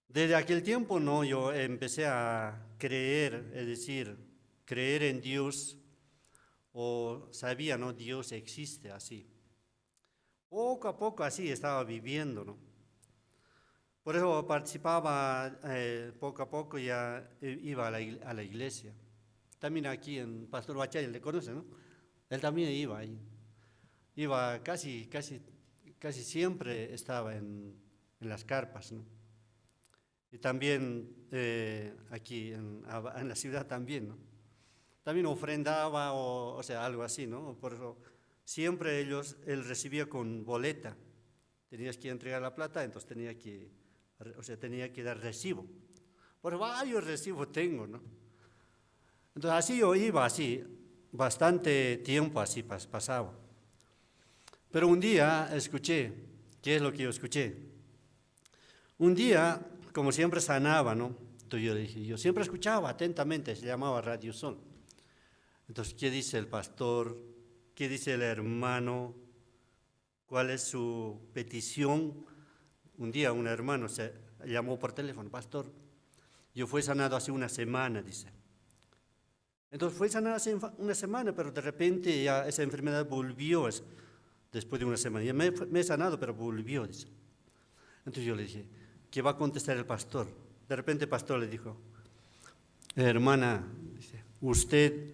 Desde aquel tiempo, no, yo empecé a creer, es decir, creer en Dios, o sabía, ¿no? Dios existe así. Poco a poco así estaba viviendo, ¿no? Por eso participaba, poco a poco ya iba a la iglesia. También aquí en Pastor Bachay, le conoce, ¿no? Él también iba ahí. Iba casi siempre estaba en las carpas, ¿no? Y también aquí en la ciudad también, ¿no? También ofrendaba o sea, algo así, ¿no? Por eso siempre él recibía con boleta. Tenías que entregar la plata, entonces tenía que dar recibo. Por varios recibos tengo, ¿no? Entonces así yo iba, así, bastante tiempo así pasaba. Pero un día escuché, ¿qué es lo que yo escuché? Un día, como siempre sanaba, ¿no? Entonces yo dije, yo siempre escuchaba atentamente, se llamaba Radio Sol. Entonces, ¿qué dice el pastor? ¿Qué dice el hermano? ¿Cuál es su petición? Un día un hermano se llamó por teléfono, pastor, yo fui sanado hace 1 semana, dice. Entonces fue sanado hace 1 semana, pero de repente ya esa enfermedad volvió después de 1 semana. Ya me he sanado, pero volvió, dice. Entonces yo le dije, ¿qué va a contestar el pastor? De repente el pastor le dijo, hermana, dice, usted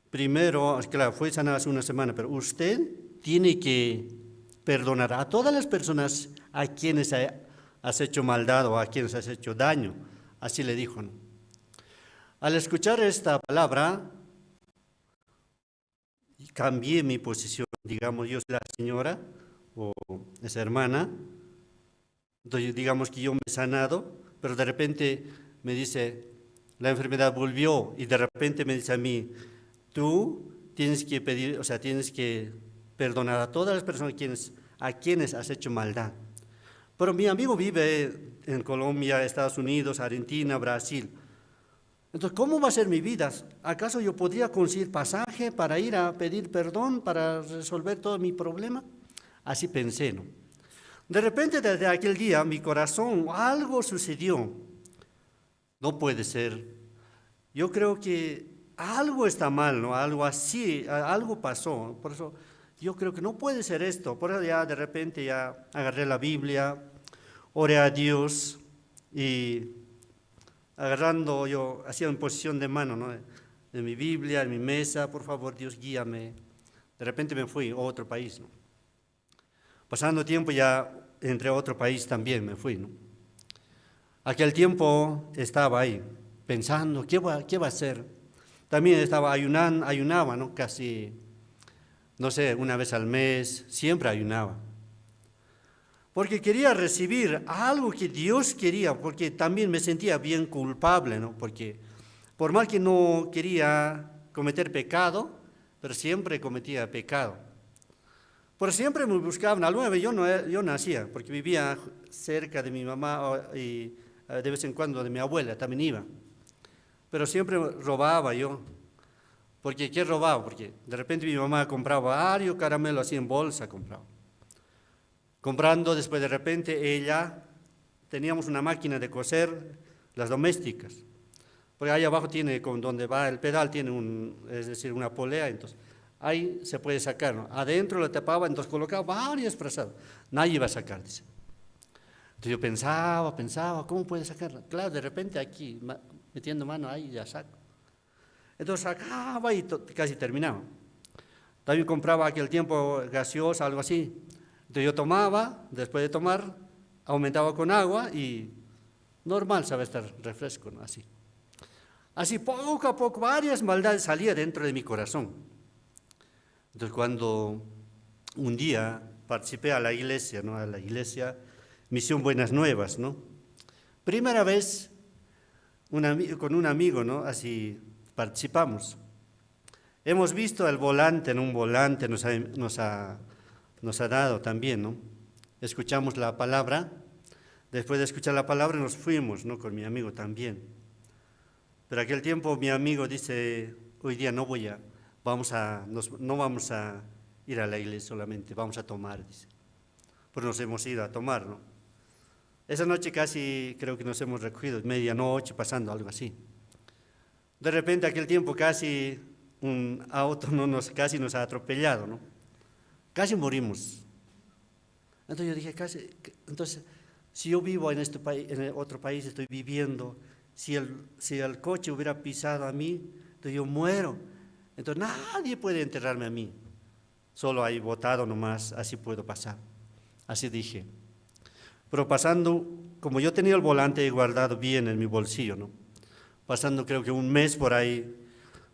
primero, claro, fue sanado hace 1 semana, pero usted tiene que perdonar a todas las personas a quienes has hecho maldad o a quienes has hecho daño. Así le dijo, ¿no? Al escuchar esta palabra, cambié mi posición. Digamos, yo soy la señora o esa hermana. Entonces, digamos que yo me he sanado, pero de repente me dice, la enfermedad volvió, y de repente me dice a mí, tú tienes que pedir, o sea, tienes que perdonar a todas las personas a quienes has hecho maldad. Pero mi amigo vive en Colombia, Estados Unidos, Argentina, Brasil. Entonces, ¿cómo va a ser mi vida? ¿Acaso yo podría conseguir pasaje para ir a pedir perdón, para resolver todo mi problema? Así pensé, ¿no? De repente, desde aquel día, mi corazón, algo sucedió. No puede ser. Yo creo que algo está mal, ¿no? Algo así, algo pasó. Por eso, yo creo que no puede ser esto. Por eso ya de repente ya agarré la Biblia, oré a Dios y agarrando yo, hacía en posición de mano, ¿no? De mi Biblia, en mi mesa, por favor, Dios, guíame. De repente me fui a otro país, ¿no? Pasando tiempo ya entré a otro país también, me fui, ¿no? Aquel tiempo estaba ahí, pensando, ¿qué va a hacer? También estaba ayunaba, ¿no? Casi, no sé, una vez al mes, siempre ayunaba. Porque quería recibir algo que Dios quería, porque también me sentía bien culpable, ¿no? Porque por más que no quería cometer pecado, pero siempre cometía pecado. Por siempre me buscaban, alguna vez yo nacía, porque vivía cerca de mi mamá y de vez en cuando de mi abuela, también iba. Pero siempre robaba yo. Porque ¿qué robaba? Porque de repente mi mamá compraba varios caramelos así en bolsa, compraba. Comprando, después de repente ella, teníamos una máquina de coser, las domésticas. Porque ahí abajo tiene, con donde va el pedal, tiene es decir, una polea, entonces ahí se puede sacar, ¿no? Adentro lo tapaba, entonces colocaba varias frazadas. Nadie iba a sacar, dice. Entonces yo pensaba, ¿cómo puede sacarla? Claro, de repente aquí, metiendo mano ahí, ya saco. Entonces sacaba y casi terminaba. También compraba aquel tiempo gaseosa, algo así. Entonces yo tomaba, después de tomar, aumentaba con agua y normal sabe estar refresco, ¿no? Así. Así poco a poco, varias maldades salían dentro de mi corazón. Entonces cuando un día participé a la iglesia, ¿no? A la iglesia Misión Buenas Nuevas, ¿no? Primera vez con un amigo, ¿no? Así participamos. Hemos visto el volante, ¿no? Un volante nos ha dado también, ¿no? Escuchamos la palabra, después de escuchar la palabra nos fuimos, ¿no? Con mi amigo también. Pero aquel tiempo mi amigo dice, hoy día no vamos a ir a la iglesia solamente, vamos a tomar, dice. Pues nos hemos ido a tomar, ¿no? Esa noche casi creo que nos hemos recogido, medianoche, pasando algo así. De repente aquel tiempo casi un auto casi nos ha atropellado, ¿no? Casi morimos. Entonces yo dije, entonces, si yo vivo en este país, en otro país estoy viviendo, si el coche hubiera pisado a mí, entonces yo muero. Entonces nadie puede enterrarme a mí. Solo ahí botado nomás, así puedo pasar. Así dije. Pero pasando, como yo tenía el volante guardado bien en mi bolsillo, ¿no? Pasando creo que un mes por ahí,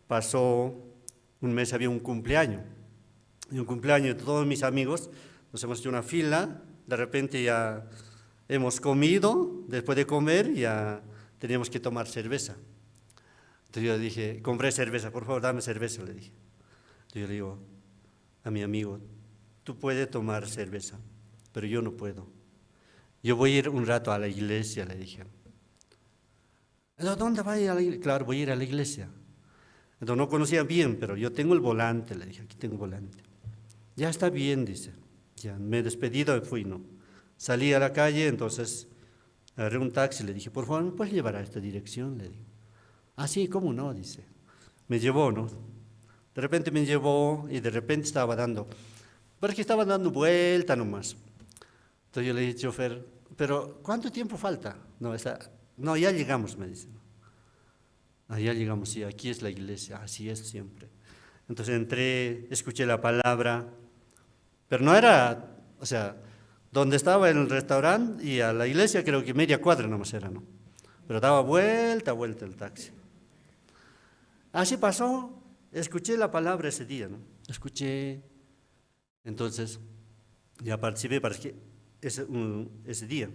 había un cumpleaños. Y un cumpleaños de todos mis amigos, nos hemos hecho una fila, de repente ya hemos comido, después de comer ya teníamos que tomar cerveza. Entonces yo dije, compré cerveza, por favor, dame cerveza, le dije. Entonces yo le digo a mi amigo, tú puedes tomar cerveza, pero yo no puedo. Yo voy a ir un rato a la iglesia, le dije. Entonces, ¿dónde va a ir a la iglesia? Claro, voy a ir a la iglesia. Entonces no conocía bien, pero yo tengo el volante, le dije, aquí tengo el volante. Ya está bien, dice. Ya me he despedido y fui, ¿no? Salí a la calle, entonces agarré un taxi, le dije, por favor, ¿me puedes llevar a esta dirección? Le digo. Ah, sí, ¿cómo no? Dice. Me llevó, ¿no? De repente me llevó y de repente estaba dando vuelta nomás. Entonces yo le dije, chofer, pero ¿cuánto tiempo falta? No, ya llegamos, me dice. Ah, ya llegamos, sí, aquí es la iglesia, así es siempre. Entonces entré, escuché la palabra, pero no era, donde estaba en el restaurante y a la iglesia creo que media cuadra nomás era, ¿no? Pero daba vuelta el taxi. Así pasó, escuché la palabra ese día, ¿no? Escuché, entonces ya participé ese día.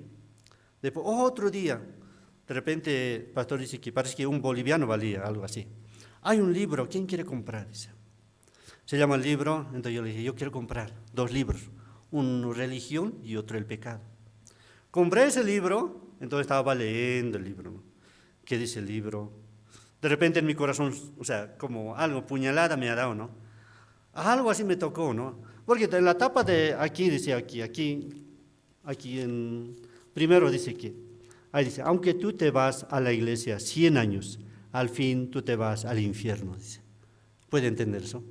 Después, otro día, de repente el pastor dice que parece que un boliviano valía, algo así. Hay un libro, ¿quién quiere comprar? Dice. Se llama el libro, entonces yo le dije, yo quiero comprar 2 libros, uno religión y otro el pecado. Compré ese libro, entonces estaba leyendo el libro, ¿no? ¿Qué dice el libro? De repente en mi corazón, o sea, como algo, puñalada me ha dado, ¿no? Algo así me tocó, ¿no? Porque en la tapa de aquí, dice aquí en, primero dice que, ahí dice, aunque tú te vas a la iglesia 100 años, al fin tú te vas al infierno, dice. ¿Puede entender eso?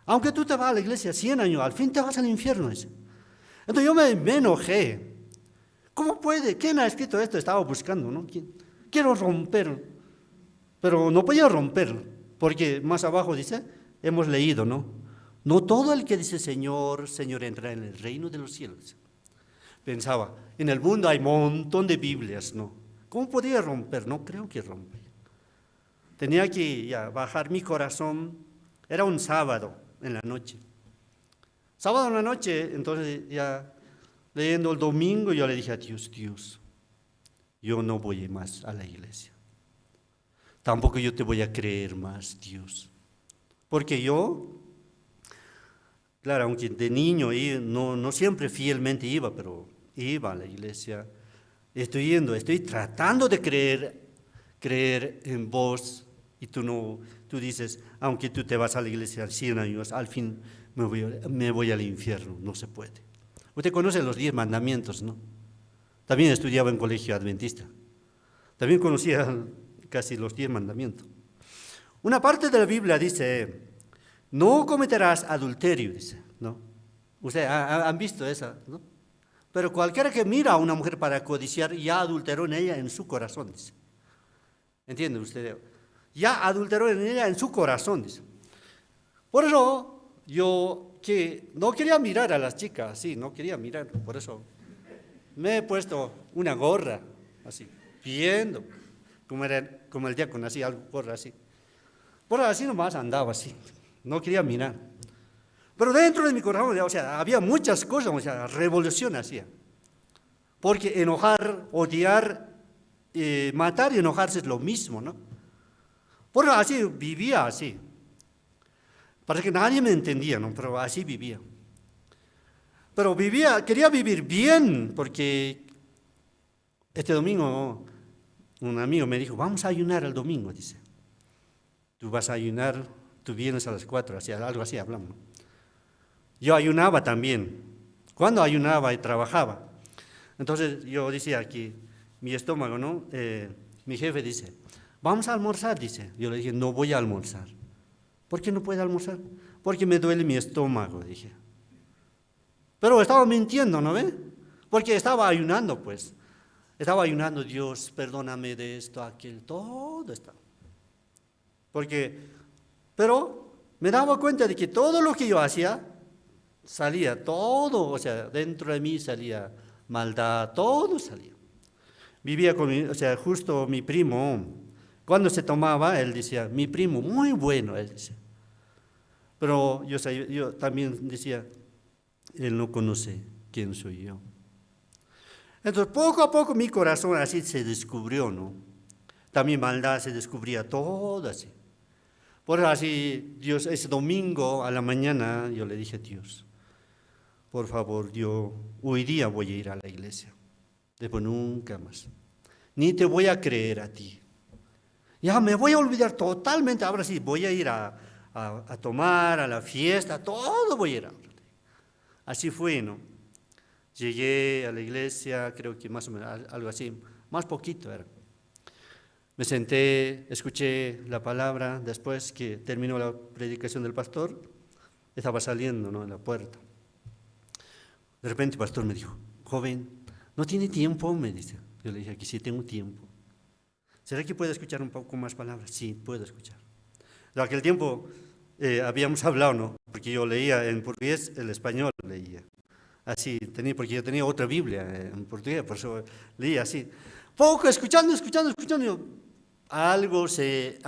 Aunque tú te vas a la iglesia 100 años, al fin te vas al infierno, dice. Entonces yo me enojé. ¿Cómo puede? ¿Quién ha escrito esto? Estaba buscando, ¿no? Quiero romper, pero no podía romper, porque más abajo dice, hemos leído, ¿no? No todo el que dice Señor, Señor entrará en el reino de los cielos. Pensaba, en el mundo hay un montón de Biblias, ¿no? ¿Cómo podía romper? No creo que rompe. Tenía que ya bajar mi corazón. Era un sábado en la noche. Sábado en la noche, entonces ya leyendo el domingo, yo le dije a Dios, Dios, yo no voy más a la iglesia. Tampoco yo te voy a creer más, Dios. Porque yo, claro, aunque de niño no siempre fielmente iba, pero iba a la iglesia. Estoy yendo, estoy tratando de creer en vos. Y tú dices, aunque tú te vas a la iglesia 100 años, al fin me voy al infierno. No se puede. Usted conoce los 10 mandamientos, ¿no? También estudiaba en colegio adventista. También conocía casi los 10 mandamientos. Una parte de la Biblia dice, no cometerás adulterio, dice, ¿no? Ustedes han visto esa, ¿no? Pero cualquiera que mira a una mujer para codiciar, ya adulteró en ella en su corazón, dice. ¿Entiende usted? Ya adulteró en ella en su corazón, dice. Por eso yo que no quería mirar a las chicas, sí, no quería mirar, por eso me he puesto una gorra, así, viendo, como el diácono, así, algo, gorra así. Por así nomás andaba así, no quería mirar. Pero dentro de mi corazón, o sea, había muchas cosas, o sea, revolución hacía. Porque enojar, odiar, matar y enojarse es lo mismo, ¿no? Por eso así vivía así. Parece que nadie me entendía, ¿no? Pero así vivía. Pero quería vivir bien, porque este domingo un amigo me dijo, vamos a ayunar el domingo, dice. Tú vas a ayunar, tú vienes a las 4, así, algo así hablamos, ¿no? Yo ayunaba también. Cuando ayunaba y trabajaba. Entonces yo decía aquí, mi estómago, ¿no? Mi jefe dice, vamos a almorzar, dice. Yo le dije, no voy a almorzar. ¿Por qué no puede almorzar? Porque me duele mi estómago, dije. Pero estaba mintiendo, ¿no ve? Porque estaba ayunando, pues. Estaba ayunando, Dios, perdóname de esto, aquel, todo estaba. Pero me daba cuenta de que todo lo que yo hacía, salía todo, o sea, dentro de mí salía maldad, todo salía. Vivía con justo mi primo, cuando se tomaba, él decía, mi primo, muy bueno, él decía. Pero yo también decía, él no conoce quién soy yo. Entonces, poco a poco mi corazón así se descubrió, ¿no? También maldad se descubría todo así. Por eso así, Dios, ese domingo a la mañana, yo le dije a Dios, por favor, yo hoy día voy a ir a la iglesia. Después nunca más. Ni te voy a creer a ti. Ya me voy a olvidar totalmente. Ahora sí, voy a ir a tomar, a la fiesta, todo voy a ir. Así fue, ¿no? Llegué a la iglesia, creo que más o menos algo así, más poquito era. Me senté, escuché la palabra, después que terminó la predicación del pastor, estaba saliendo, ¿no?, en la puerta. De repente el pastor me dijo, joven, ¿no tiene tiempo?, me dice. Yo le dije, aquí sí tengo tiempo. ¿Será que puede escuchar un poco más palabras? Sí, puedo escuchar. En aquel tiempo habíamos hablado, ¿no? Porque yo leía en portugués, el español leía. Así, porque yo tenía otra Biblia en portugués, por eso leía así. Poco, escuchando, algo se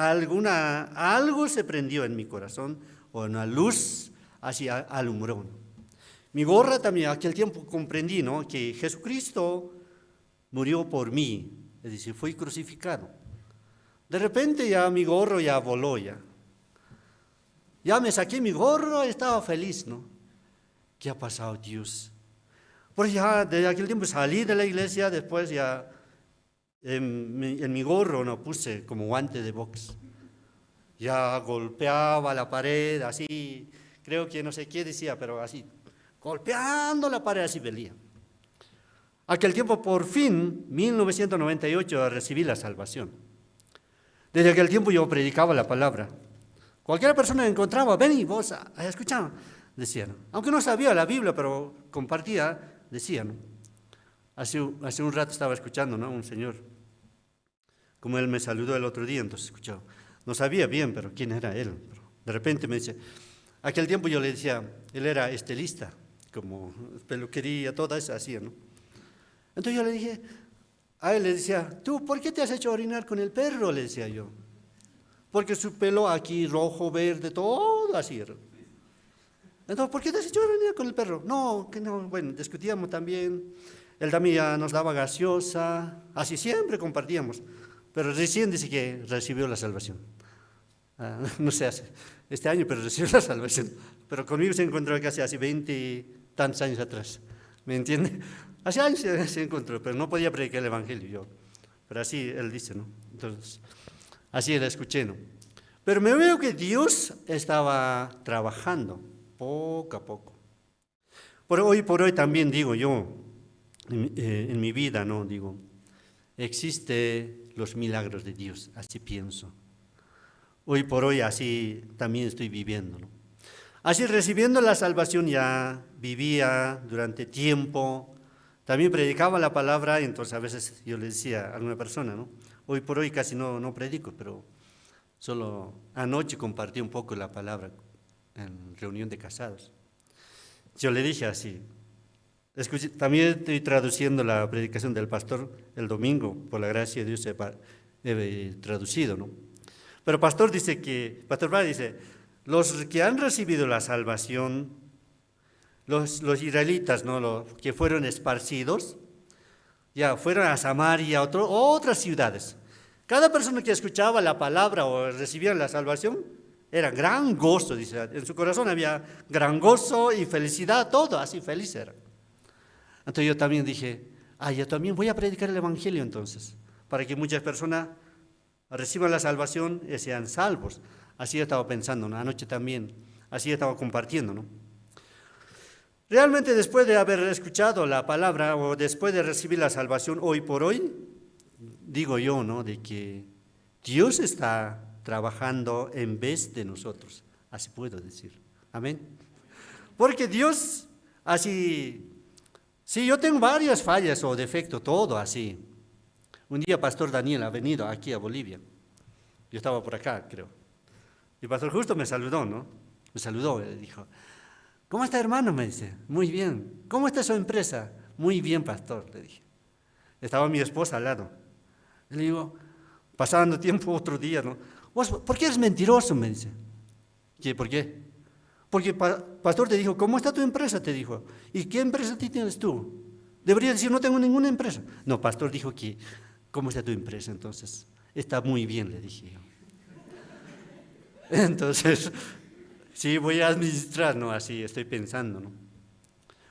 prendió en mi corazón, o una luz así alumbró. Mi gorra también, aquel tiempo comprendí, ¿no?, que Jesucristo murió por mí, es decir, fue crucificado. De repente ya mi gorro ya voló ya. Ya me saqué mi gorro y estaba feliz, ¿no? ¿Qué ha pasado, Dios? Pues ya desde aquel tiempo salí de la iglesia, después ya en mi gorro no puse como guante de box. Ya golpeaba la pared, así, creo que no sé qué decía, pero así, golpeando la pared, así velía. Aquel tiempo, por fin, 1998, recibí la salvación. Desde aquel tiempo yo predicaba la palabra. Cualquier persona que encontraba, ven y vos escuchá, decían. Aunque no sabía la Biblia, pero compartía, decían. Hace un rato estaba escuchando, ¿no? Un señor, como él me saludó el otro día, entonces escuchó. No sabía bien, pero quién era él. Pero de repente me dice, aquel tiempo yo le decía, él era estilista, como peluquería, toda esa hacía, ¿no? Entonces yo le dije, a él le decía, ¿tú por qué te has hecho orinar con el perro? Le decía yo. Porque su pelo aquí, rojo, verde, todo así era. Entonces, ¿por qué te has hecho orinar con el perro? No, que no, bueno, discutíamos también. Él también ya nos daba gaseosa, así siempre compartíamos. Pero recién dice que recibió la salvación. No sé, este año, pero recibió la salvación. Pero conmigo se encontró casi hace 20 y tantos años atrás. ¿Me entiende? Hace años se encontró, pero no podía predicar el evangelio yo. Pero así él dice, ¿no? Entonces, así la escuché, ¿no? Pero me veo que Dios estaba trabajando poco a poco. Por hoy también digo yo, en mi vida, ¿no? Digo, existen los milagros de Dios, así pienso. Hoy por hoy así también estoy viviendo, ¿no? Así recibiendo la salvación ya vivía durante tiempo, también predicaba la palabra, entonces a veces yo le decía a alguna persona, ¿no? Hoy por hoy casi no predico, pero solo anoche compartí un poco la palabra en reunión de casados. Yo le dije así, también estoy traduciendo la predicación del pastor el domingo, por la gracia de Dios he traducido, ¿no? Pero pastor Brad dice, los que han recibido la salvación, los israelitas, ¿no? Los que fueron esparcidos, ya fueron a Samaria, a otras ciudades. Cada persona que escuchaba la palabra o recibía la salvación, era gran gozo, dice, en su corazón había gran gozo y felicidad, todo así feliz era. Entonces yo también dije, yo también voy a predicar el evangelio entonces, para que muchas personas reciban la salvación y sean salvos. Así yo estaba pensando, ¿no? Anoche también, así yo estaba compartiendo, ¿no? Realmente después de haber escuchado la palabra o después de recibir la salvación hoy por hoy, digo yo, ¿no? De que Dios está trabajando en vez de nosotros, así puedo decir, amén. Porque Dios, así, sí, yo tengo varias fallas o defectos, todo así. Un día Pastor Daniel ha venido aquí a Bolivia, yo estaba por acá, creo, y Pastor justo me saludó, ¿no? Me saludó, y dijo, ¿cómo está, hermano? Me dice, muy bien. ¿Cómo está su empresa? Muy bien, pastor, le dije. Estaba mi esposa al lado. Le digo, pasando tiempo otro día, ¿no? ¿Vos, por qué eres mentiroso? Me dice. ¿Qué? ¿Por qué? Porque pastor te dijo, ¿cómo está tu empresa? Te dijo. ¿Y qué empresa tienes tú? Debería decir, no tengo ninguna empresa. No, pastor dijo que, ¿cómo está tu empresa? Entonces, está muy bien, le dije yo. Entonces, sí, voy a administrar, ¿no? Así estoy pensando, ¿no?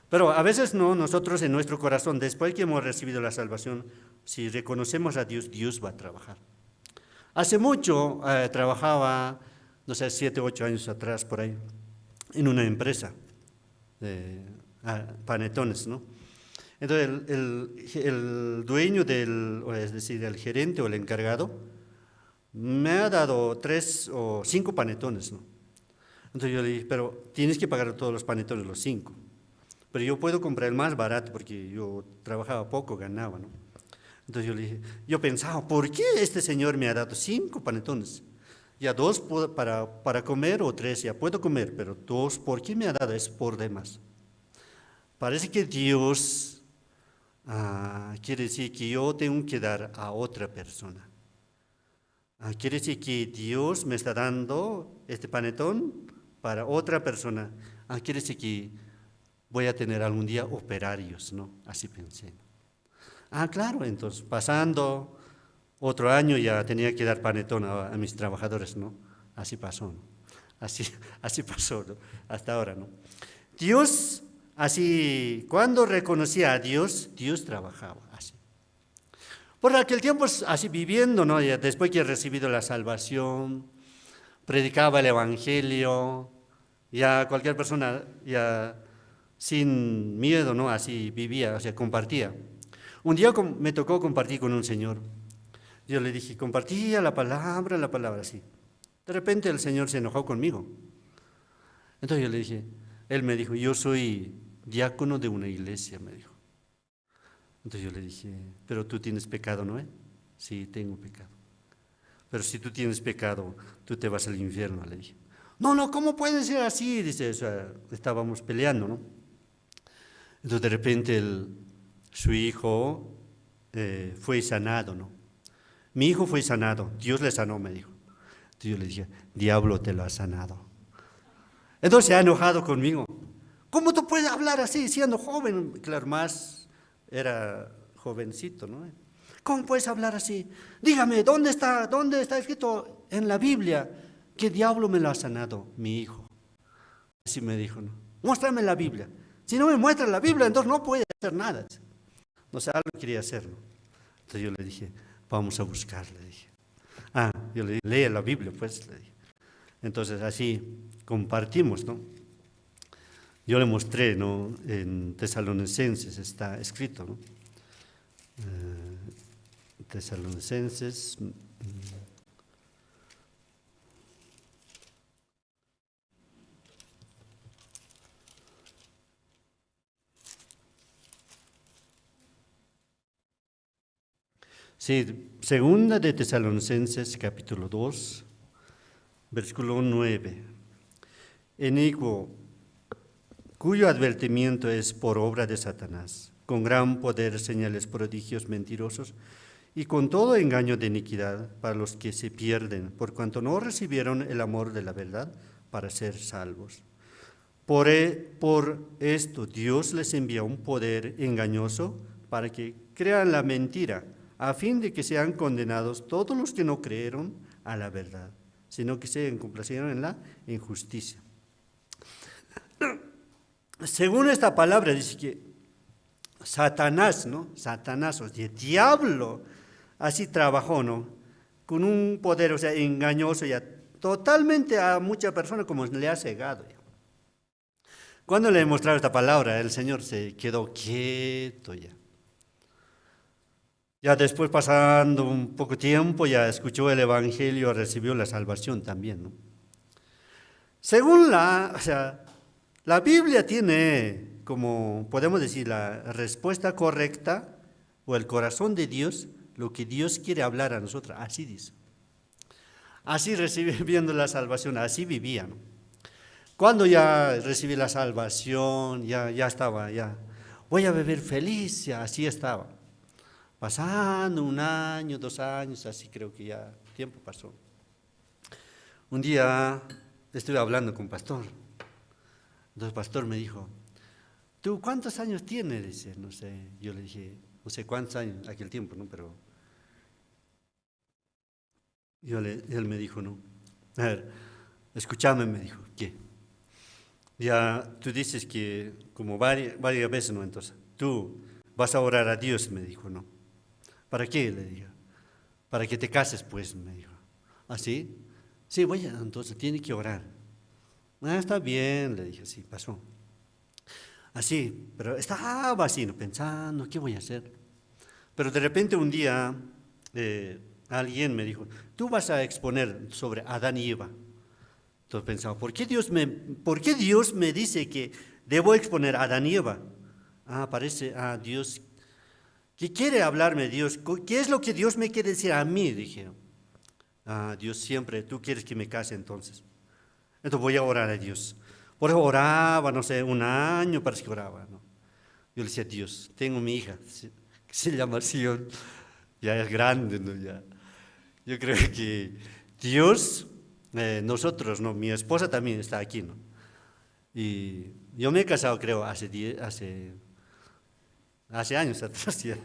Pero a veces no, nosotros en nuestro corazón, después que hemos recibido la salvación, si reconocemos a Dios, Dios va a trabajar. Hace mucho trabajaba, no sé, 7 o 8 años atrás, por ahí, en una empresa de panetones, ¿no? Entonces el dueño es decir, el gerente o el encargado, me ha dado 3 o 5 panetones, ¿no? Entonces yo le dije, pero tienes que pagar todos los panetones, los 5. Pero yo puedo comprar el más barato porque yo trabajaba poco, ganaba, ¿no? Entonces yo le dije, yo pensaba, ¿por qué este señor me ha dado 5 panetones? Ya 2 para comer o 3 ya puedo comer, pero 2, ¿por qué me ha dado? Es por demás. Parece que Dios quiere decir que yo tengo que dar a otra persona. Quiere decir que Dios me está dando este panetón para otra persona. Quiere decir que voy a tener algún día operarios, ¿no? Así pensé. Claro, entonces pasando otro año ya tenía que dar panetón a mis trabajadores, ¿no? Así pasó, ¿no? Así pasó, ¿no? Hasta ahora, ¿no? Dios, así, cuando reconocía a Dios, Dios trabajaba así. Por aquel tiempo, así viviendo, ¿no? Ya después que he recibido la salvación, predicaba el Evangelio, ya cualquier persona, ya sin miedo, ¿no? Así vivía, o sea, compartía. Un día me tocó compartir con un señor. Yo le dije, compartía la palabra, así. De repente el Señor se enojó conmigo. Entonces yo le dije, él me dijo, yo soy diácono de una iglesia, me dijo. Entonces yo le dije, pero tú tienes pecado, ¿no? Sí, tengo pecado. Pero si tú tienes pecado, tú te vas al infierno, le dije. No, ¿cómo puede ser así? Dice, o sea, estábamos peleando, ¿no? Entonces de repente su hijo fue sanado, ¿no? Mi hijo fue sanado, Dios le sanó, me dijo. Entonces yo le dije, diablo te lo ha sanado. Entonces se ha enojado conmigo. ¿Cómo tú puedes hablar así siendo joven? Claro, más era jovencito, ¿no? ¿Cómo puedes hablar así? Dígame, ¿dónde está escrito en la Biblia que diablo me lo ha sanado? Mi hijo. Así me dijo, ¿no? Muéstrame la Biblia. Si no me muestra la Biblia, entonces no puede hacer nada. No sé, algo quería hacer, ¿no? Entonces yo le dije, vamos a buscar, le dije. Yo le dije, lee la Biblia, pues, le dije. Entonces así compartimos, ¿no? Yo le mostré, ¿no? En Tesalonicenses está escrito, ¿no? Tesalonicenses. Sí, segunda de Tesalonicenses, capítulo 2, versículo 9. Inicuo, cuyo advertimiento es por obra de Satanás, con gran poder, señales, prodigios mentirosos, y con todo engaño de iniquidad para los que se pierden, por cuanto no recibieron el amor de la verdad para ser salvos. Por esto Dios les envía un poder engañoso para que crean la mentira, a fin de que sean condenados todos los que no creyeron a la verdad, sino que se complacieron en la injusticia. Según esta palabra dice que Satanás, ¿no? Satanás, o sea, diablo, así trabajó, ¿no? Con un poder, o sea, engañoso ya, totalmente a muchas personas como le ha cegado. Ya. Cuando le mostraron esta palabra, el Señor se quedó quieto ya. Ya después, pasando un poco tiempo, ya escuchó el Evangelio, recibió la salvación también, ¿no? Según la Biblia tiene, como podemos decir, la respuesta correcta o el corazón de Dios, lo que Dios quiere hablar a nosotros, así dice. Así recibiendo la salvación, así vivía, ¿no? Cuando ya recibí la salvación, ya estaba, ya voy a vivir feliz, ya así estaba. Pasando 1 año, 2 años, así creo que ya tiempo pasó. Un día estuve hablando con un pastor. Entonces el pastor me dijo, ¿tú cuántos años tienes? Dice, no sé, yo le dije, no sé cuántos años, aquel tiempo, ¿no? Pero él me dijo, no, a ver, escúchame, me dijo, ¿qué? Ya tú dices que como varias veces, ¿no? Entonces, tú vas a orar a Dios, me dijo, ¿no? ¿Para qué? Le dije, para que te cases, pues, me dijo. ¿Ah, sí? Sí, voy a, entonces tiene que orar. Está bien, le dije, sí, pasó. Así, pero estaba así, ¿no? Pensando, ¿qué voy a hacer? Pero de repente un día alguien me dijo, tú vas a exponer sobre Adán y Eva. Entonces pensaba, ¿por qué Dios me dice que debo exponer a Adán y Eva? Parece, Dios, ¿qué quiere hablarme Dios? ¿Qué es lo que Dios me quiere decir a mí? Dije, Dios siempre, tú quieres que me case entonces. Entonces voy a orar a Dios. Por eso oraba, no sé, 1 año parece que oraba, ¿no? Yo le decía, Dios, tengo mi hija, que se llama Sion, ya es grande, ¿no? Ya. Yo creo que Dios, nosotros, ¿no? Mi esposa también está aquí, ¿no? Y yo me he casado, creo, hace años atrás ya.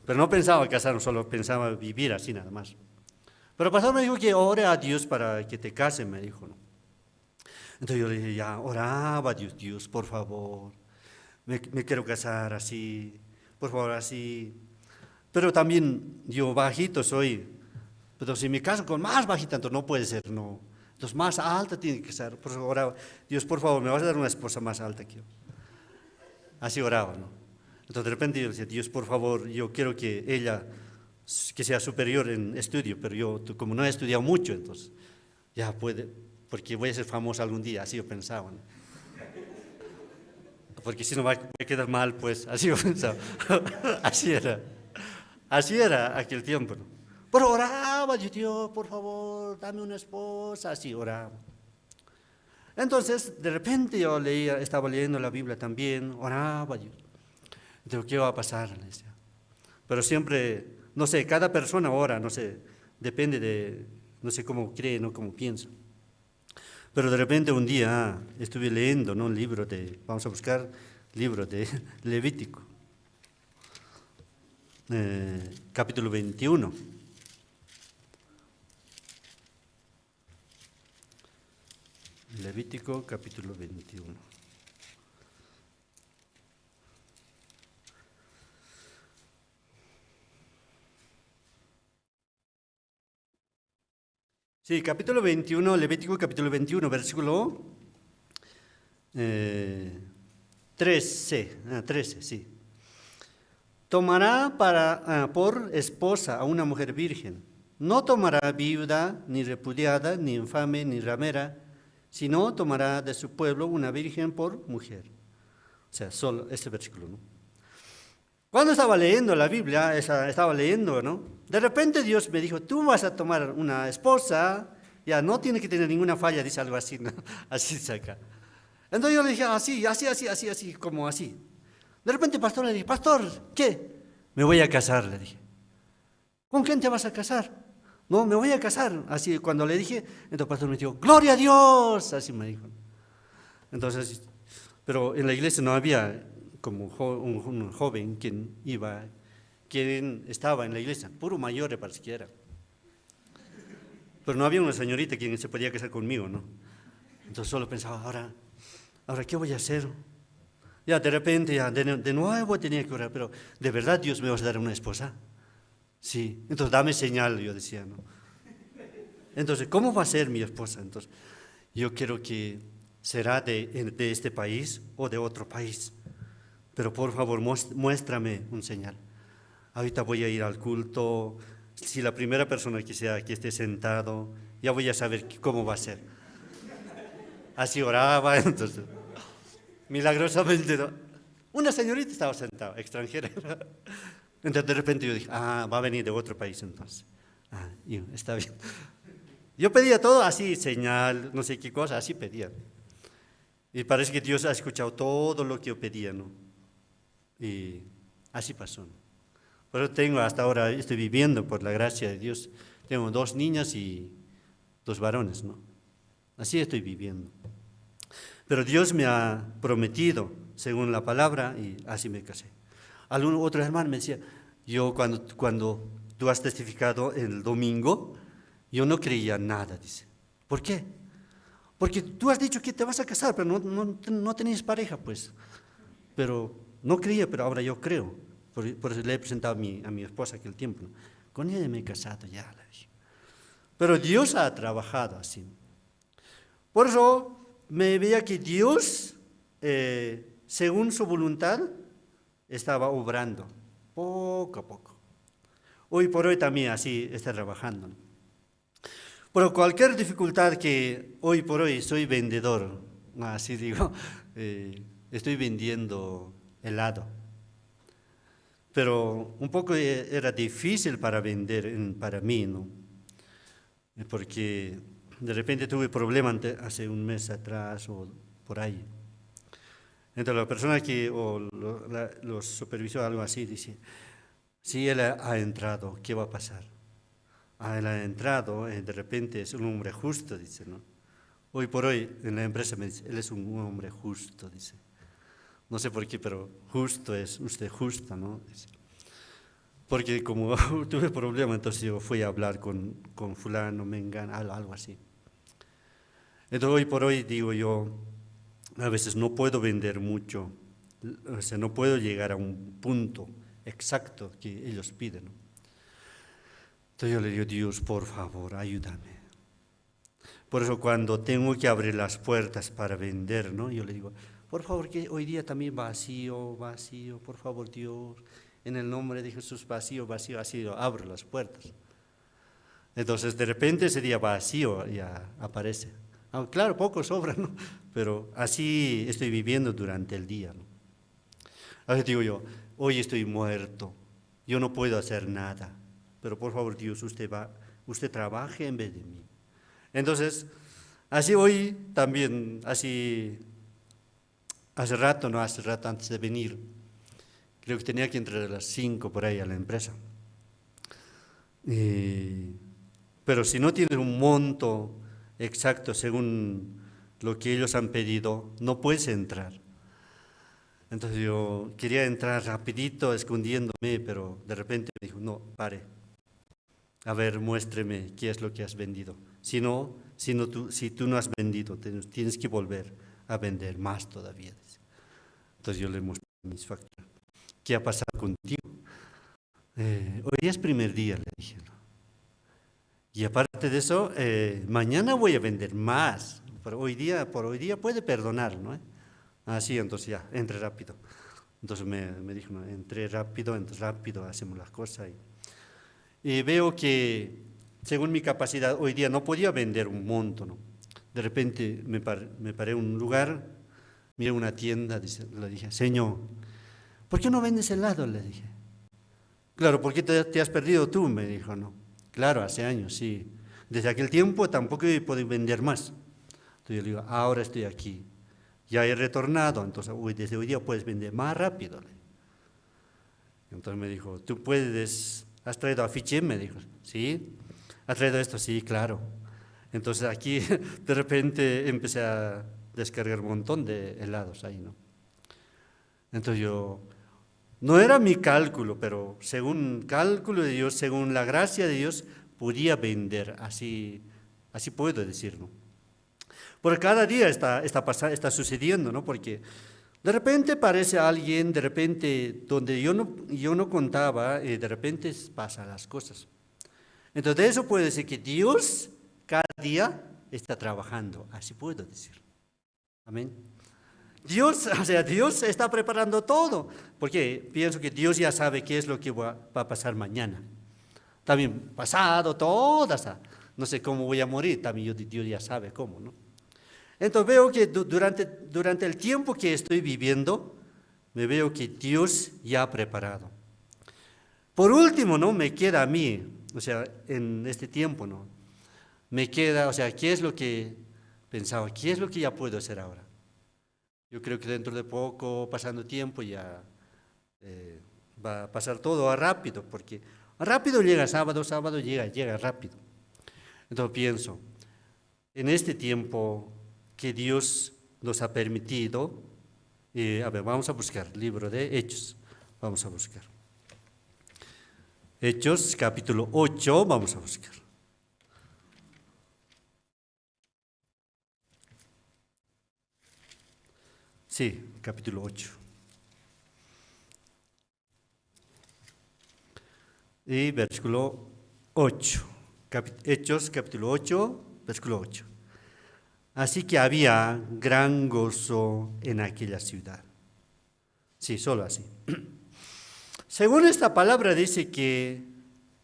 Pero no pensaba casarnos, solo pensaba vivir así nada más. Pero el pastor me dijo que ore a Dios para que te cases, me dijo, ¿no? Entonces yo le dije, ya, oraba a Dios, Dios, por favor, me quiero casar así, por favor, así. Pero también yo bajito soy, pero si me caso con más bajita, entonces no puede ser, no. Entonces más alta tiene que ser. Por eso oraba, Dios, por favor, me vas a dar una esposa más alta que yo. Así oraba, ¿no? Entonces de repente yo decía, Dios, por favor, yo quiero que ella, que sea superior en estudio, pero yo, como no he estudiado mucho, entonces ya puede, porque voy a ser famoso algún día, así yo pensaba, ¿no? Porque si no va a quedar mal, pues, así yo pensaba. Así era aquel tiempo, ¿no? Pero oraba, yo, Dios, por favor, dame una esposa, así oraba. Entonces, de repente yo estaba leyendo la Biblia también, oraba yo. Digo, ¿qué va a pasar? Le decía. Pero siempre, no sé, cada persona ora, no sé, depende de, no sé cómo cree, no cómo piensa. Pero de repente un día estuve leyendo, ¿no? Un libro vamos a buscar libro de Levítico, capítulo 21. Levítico, capítulo 21. Sí, capítulo 21, Levítico, capítulo 21, versículo 13, sí. Tomará por esposa a una mujer virgen. No tomará viuda, ni repudiada, ni infame, ni ramera, sino tomará de su pueblo una virgen por mujer. O sea, solo este versículo, ¿no? Cuando estaba leyendo la Biblia, estaba leyendo, ¿no? De repente Dios me dijo, tú vas a tomar una esposa, ya no tiene que tener ninguna falla, dice algo así, ¿no? Así dice acá. Entonces yo le dije, así, como así. De repente el pastor le dije, pastor, ¿qué? Me voy a casar, le dije. ¿Con quién te vas a casar? No, me voy a casar. Así cuando le dije, entonces el pastor me dijo, ¡gloria a Dios! Así me dijo. Entonces, pero en la iglesia no había como un joven quien estaba en la iglesia, puro mayor parece que era. Pero no había una señorita quien se podía casar conmigo, ¿no? Entonces solo pensaba, ahora ¿qué voy a hacer? Ya de repente, ya de nuevo tenía que orar, pero ¿de verdad Dios me va a dar una esposa? Sí, entonces dame señal, yo decía, ¿no? Entonces, ¿cómo va a ser mi esposa? Entonces, yo quiero que será de este país o de otro país, pero por favor muéstrame un señal. Ahorita voy a ir al culto, si la primera persona que sea que esté sentado, ya voy a saber cómo va a ser. Así oraba, entonces, milagrosamente, ¿no? Una señorita estaba sentada, extranjera. Entonces de repente yo dije, va a venir de otro país entonces. Está bien. Yo pedía todo así, señal, no sé qué cosa, así pedía. Y parece que Dios ha escuchado todo lo que yo pedía, ¿no? Y así pasó, ¿no? Por eso hasta ahora, estoy viviendo por la gracia de Dios. Tengo 2 niñas y 2 varones, ¿no? Así estoy viviendo. Pero Dios me ha prometido, según la palabra, y así me casé. Otro hermano me decía, yo cuando tú has testificado el domingo, yo no creía nada, dice. ¿Por qué? Porque tú has dicho que te vas a casar, pero no tenías pareja, pues. Pero no creía, pero ahora yo creo. Por eso le he presentado a mi esposa aquel tiempo, ¿no? Con ella me he casado ya, le dije. Pero Dios ha trabajado así. Por eso me veía que Dios, según su voluntad, estaba obrando, poco a poco. Hoy por hoy también así está trabajando, ¿no? Pero cualquier dificultad que hoy por hoy soy vendedor, así digo, estoy vendiendo helado. Pero un poco era difícil para vender para mí, ¿no? Porque de repente tuve problemas hace un mes atrás o por ahí. Entonces la persona los supervisó algo así, dice, si él ha entrado, ¿qué va a pasar? Él ha entrado, de repente es un hombre justo, dice, ¿no? Hoy por hoy en la empresa me dice, él es un hombre justo, dice. No sé por qué, pero justo es, usted justo, ¿no? Dice. porque como tuve problema, entonces yo fui a hablar con fulano, mengano, algo así. Entonces hoy por hoy digo yo, a veces no puedo vender mucho, o sea, no puedo llegar a un punto exacto que ellos piden, ¿no? Entonces yo le digo, Dios, por favor, ayúdame. Por eso cuando tengo que abrir las puertas para vender, ¿no? Yo le digo, por favor, que hoy día también vacío, vacío, por favor, Dios, en el nombre de Jesús, vacío, vacío, así abro las puertas. Entonces de repente ese día vacío ya aparece. Claro, poco sobra, ¿no? Pero así estoy viviendo durante el día, ¿no? A veces digo yo, hoy estoy muerto, yo no puedo hacer nada, pero por favor, Dios, usted trabaje en vez de mí. Entonces, así hoy también, así, hace rato antes de venir, creo que tenía que entrar a las 5 por ahí a la empresa. Pero si no tienes un monto exacto según lo que ellos han pedido, no puedes entrar. Entonces yo quería entrar rapidito, escondiéndome, pero de repente me dijo, no, pare. A ver, muéstreme qué es lo que has vendido. Si tú no has vendido, tienes que volver a vender más todavía. Entonces yo le mostré mis facturas. ¿Qué ha pasado contigo? Hoy es primer día, le dije, ¿no? Y aparte de eso, mañana voy a vender más. Por hoy día puede perdonar, ¿no? Así, entonces ya, entre rápido. Entonces me dijo, no, entré rápido, hacemos las cosas. Y veo que, según mi capacidad, hoy día no podía vender un monto, ¿no? De repente me paré en un lugar, miré una tienda, le dije, Señor, ¿por qué no vendes helado? Le dije. Claro, ¿por qué te has perdido tú? Me dijo, no. Claro, hace años, sí. Desde aquel tiempo tampoco he podido vender más. Entonces yo le digo, ahora estoy aquí. Ya he retornado, entonces desde hoy día puedes vender más rápido. Entonces me dijo, ¿tú puedes, has traído afiche? Me dijo, sí. ¿Has traído esto? Sí, claro. Entonces aquí de repente empecé a descargar un montón de helados ahí, ¿no? Entonces no era mi cálculo, pero según cálculo de Dios, según la gracia de Dios, podía vender, así puedo decir, ¿no? Porque cada día está sucediendo, ¿no? Porque de repente aparece alguien, de repente donde yo no contaba, de repente pasan las cosas. Entonces de eso puedo decir que Dios cada día está trabajando, así puedo decir. Amén. Dios está preparando todo, porque pienso que Dios ya sabe qué es lo que va a pasar mañana. También pasado, no sé cómo voy a morir, también Dios ya sabe cómo, ¿no? Entonces veo que durante el tiempo que estoy viviendo, me veo que Dios ya ha preparado. Por último, ¿no? Me queda a mí, o sea, en este tiempo, ¿no? Me queda, o sea, ¿qué es lo que pensaba? ¿Qué es lo que ya puedo hacer ahora? Yo creo que dentro de poco, pasando tiempo, ya va a pasar todo rápido, porque rápido llega sábado llega rápido. Entonces pienso, en este tiempo que Dios nos ha permitido, a ver, vamos a buscar, libro de Hechos, vamos a buscar. Hechos, capítulo 8, vamos a buscar. Sí, capítulo 8. Y versículo 8. Hechos, capítulo 8, versículo 8. Así que había gran gozo en aquella ciudad. Sí, solo así. Según esta palabra dice que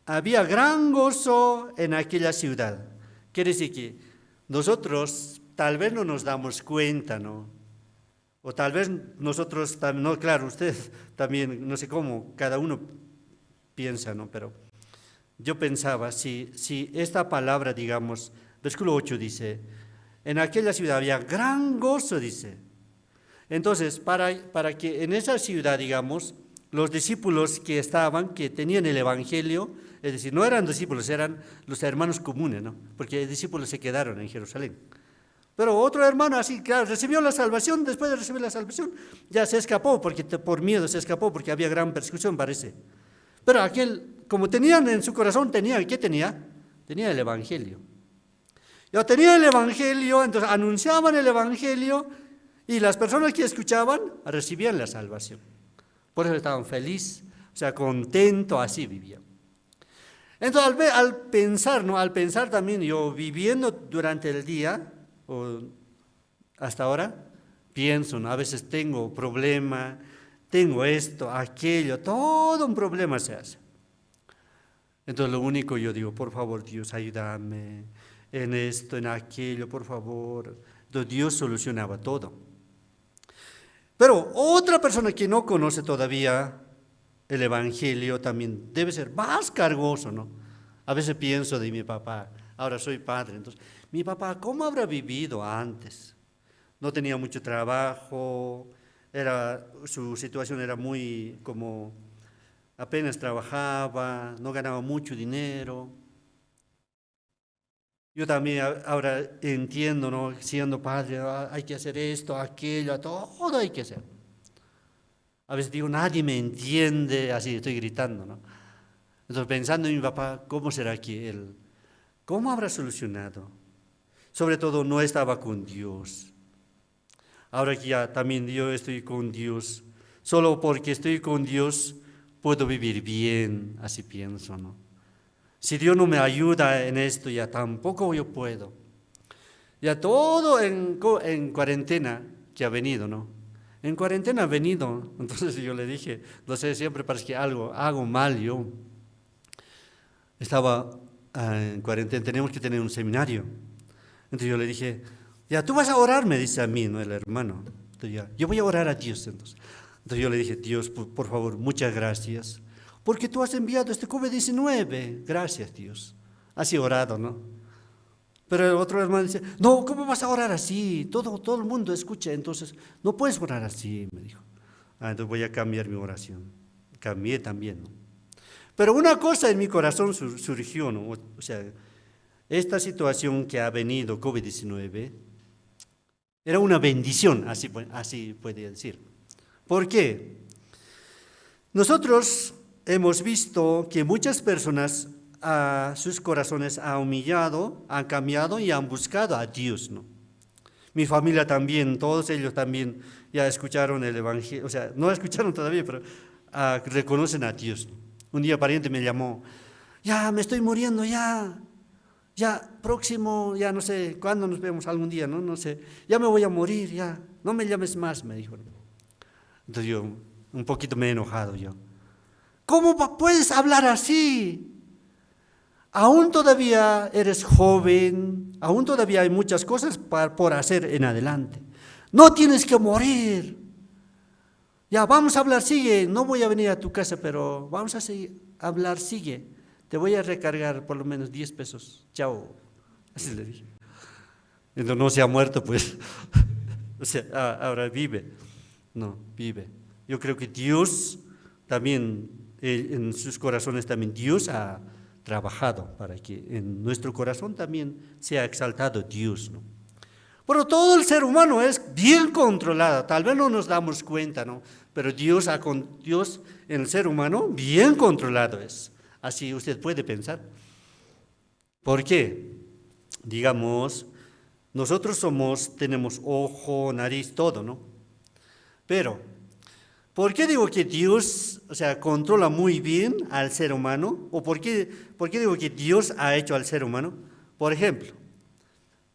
había gran gozo en aquella ciudad. Quiere decir que nosotros tal vez no nos damos cuenta, ¿no? O tal vez nosotros, no, claro, usted también, no sé cómo, cada uno piensa, ¿no? Pero yo pensaba, si esta palabra, digamos, versículo 8 dice, en aquella ciudad había gran gozo, dice. Entonces, para que en esa ciudad, digamos, los discípulos que tenían el Evangelio, es decir, no eran discípulos, eran los hermanos comunes, ¿no? Porque los discípulos se quedaron en Jerusalén. Pero otro hermano así, claro, recibió la salvación, después de recibir la salvación, ya se escapó, por miedo se escapó, porque había gran persecución, parece. Pero aquel, como tenían en su corazón, ¿qué tenía? Tenía el Evangelio. Yo tenía el Evangelio, entonces anunciaban el Evangelio y las personas que escuchaban recibían la salvación. Por eso estaban felices, o sea, contentos, así vivían. Entonces al pensar, ¿no? Al pensar también yo viviendo durante el día, o hasta ahora, pienso, ¿no? A veces tengo problema, tengo esto, aquello, todo un problema se hace. Entonces lo único yo digo, por favor Dios, ayúdame en esto, en aquello, por favor. Entonces Dios solucionaba todo. Pero otra persona que no conoce todavía el Evangelio también debe ser más cargoso, ¿no? A veces pienso de mi papá, ahora soy padre, entonces, mi papá, ¿cómo habrá vivido antes? No tenía mucho trabajo, su situación era muy como, apenas trabajaba, no ganaba mucho dinero. Yo también ahora entiendo, ¿no? Siendo padre, hay que hacer esto, aquello, todo hay que hacer. A veces digo, nadie me entiende, así estoy gritando, ¿no? Entonces pensando en mi papá, ¿cómo será que él? ¿Cómo habrá solucionado? Sobre todo no estaba con Dios. Ahora que ya también yo estoy con Dios, solo porque estoy con Dios puedo vivir bien, así pienso, ¿no? Si Dios no me ayuda en esto, ya tampoco yo puedo. Ya todo en cuarentena que ha venido, ¿no? En cuarentena ha venido, entonces yo le dije, no sé, siempre parece que algo hago mal yo. Estaba en cuarentena, teníamos que tener un seminario. Entonces yo le dije, ya tú vas a orar, me dice a mí, ¿no? El hermano. Entonces ya, yo voy a orar a Dios entonces. Entonces yo le dije, Dios, por favor, muchas gracias, porque tú has enviado este COVID-19. Gracias, Dios. Así orado, ¿no? Pero el otro hermano dice, no, ¿cómo vas a orar así? Todo el mundo escucha, entonces no puedes orar así, me dijo. Entonces voy a cambiar mi oración. Cambié también, ¿no? Pero una cosa en mi corazón surgió, ¿no? O sea, esta situación que ha venido, COVID-19, era una bendición, así puede decir. ¿Por qué? Nosotros hemos visto que muchas personas a sus corazones han humillado, han cambiado y han buscado a Dios, ¿no? Mi familia también, todos ellos también ya escucharon el Evangelio, o sea, no escucharon todavía, pero reconocen a Dios, ¿no? Un día pariente me llamó, ya me estoy muriendo, ya próximo, ya no sé, ¿cuándo nos vemos algún día? No sé, ya me voy a morir, ya, no me llames más, me dijo. Entonces yo, un poquito me he enojado yo. ¿Cómo puedes hablar así? Aún todavía eres joven, aún todavía hay muchas cosas por hacer en adelante. No tienes que morir. Ya, vamos a hablar, sigue. No voy a venir a tu casa, pero vamos a hablar, sigue. Te voy a recargar por lo menos 10 pesos. Chao. Así le dije. Entonces no se ha muerto, pues. O sea, ahora vive. No, vive. Yo creo que Dios también, en sus corazones también, Dios ha trabajado para que en nuestro corazón también sea exaltado Dios, ¿no? Pero todo el ser humano es bien controlado, tal vez no nos damos cuenta, ¿no? Pero Dios en el ser humano bien controlado es. Así usted puede pensar. ¿Por qué? Digamos, nosotros tenemos ojo, nariz, todo, ¿no? Pero, ¿por qué digo que Dios, o sea, controla muy bien al ser humano? ¿O por qué digo que Dios ha hecho al ser humano? Por ejemplo,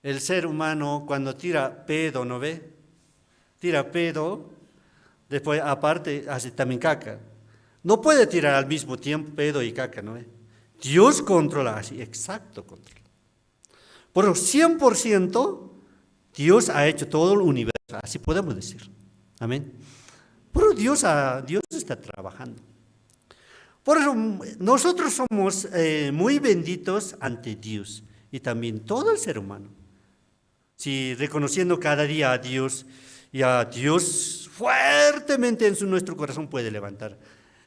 el ser humano cuando tira pedo, ¿no ve? Tira pedo, después aparte hace también caca. No puede tirar al mismo tiempo pedo y caca, ¿no ve? Dios controla así, exacto controla. Por 100% Dios ha hecho todo el universo, así podemos decir. Amén. Pero Dios está trabajando. Por eso nosotros somos muy benditos ante Dios y también todo el ser humano. Si reconociendo cada día a Dios y a Dios fuertemente en nuestro corazón puede levantar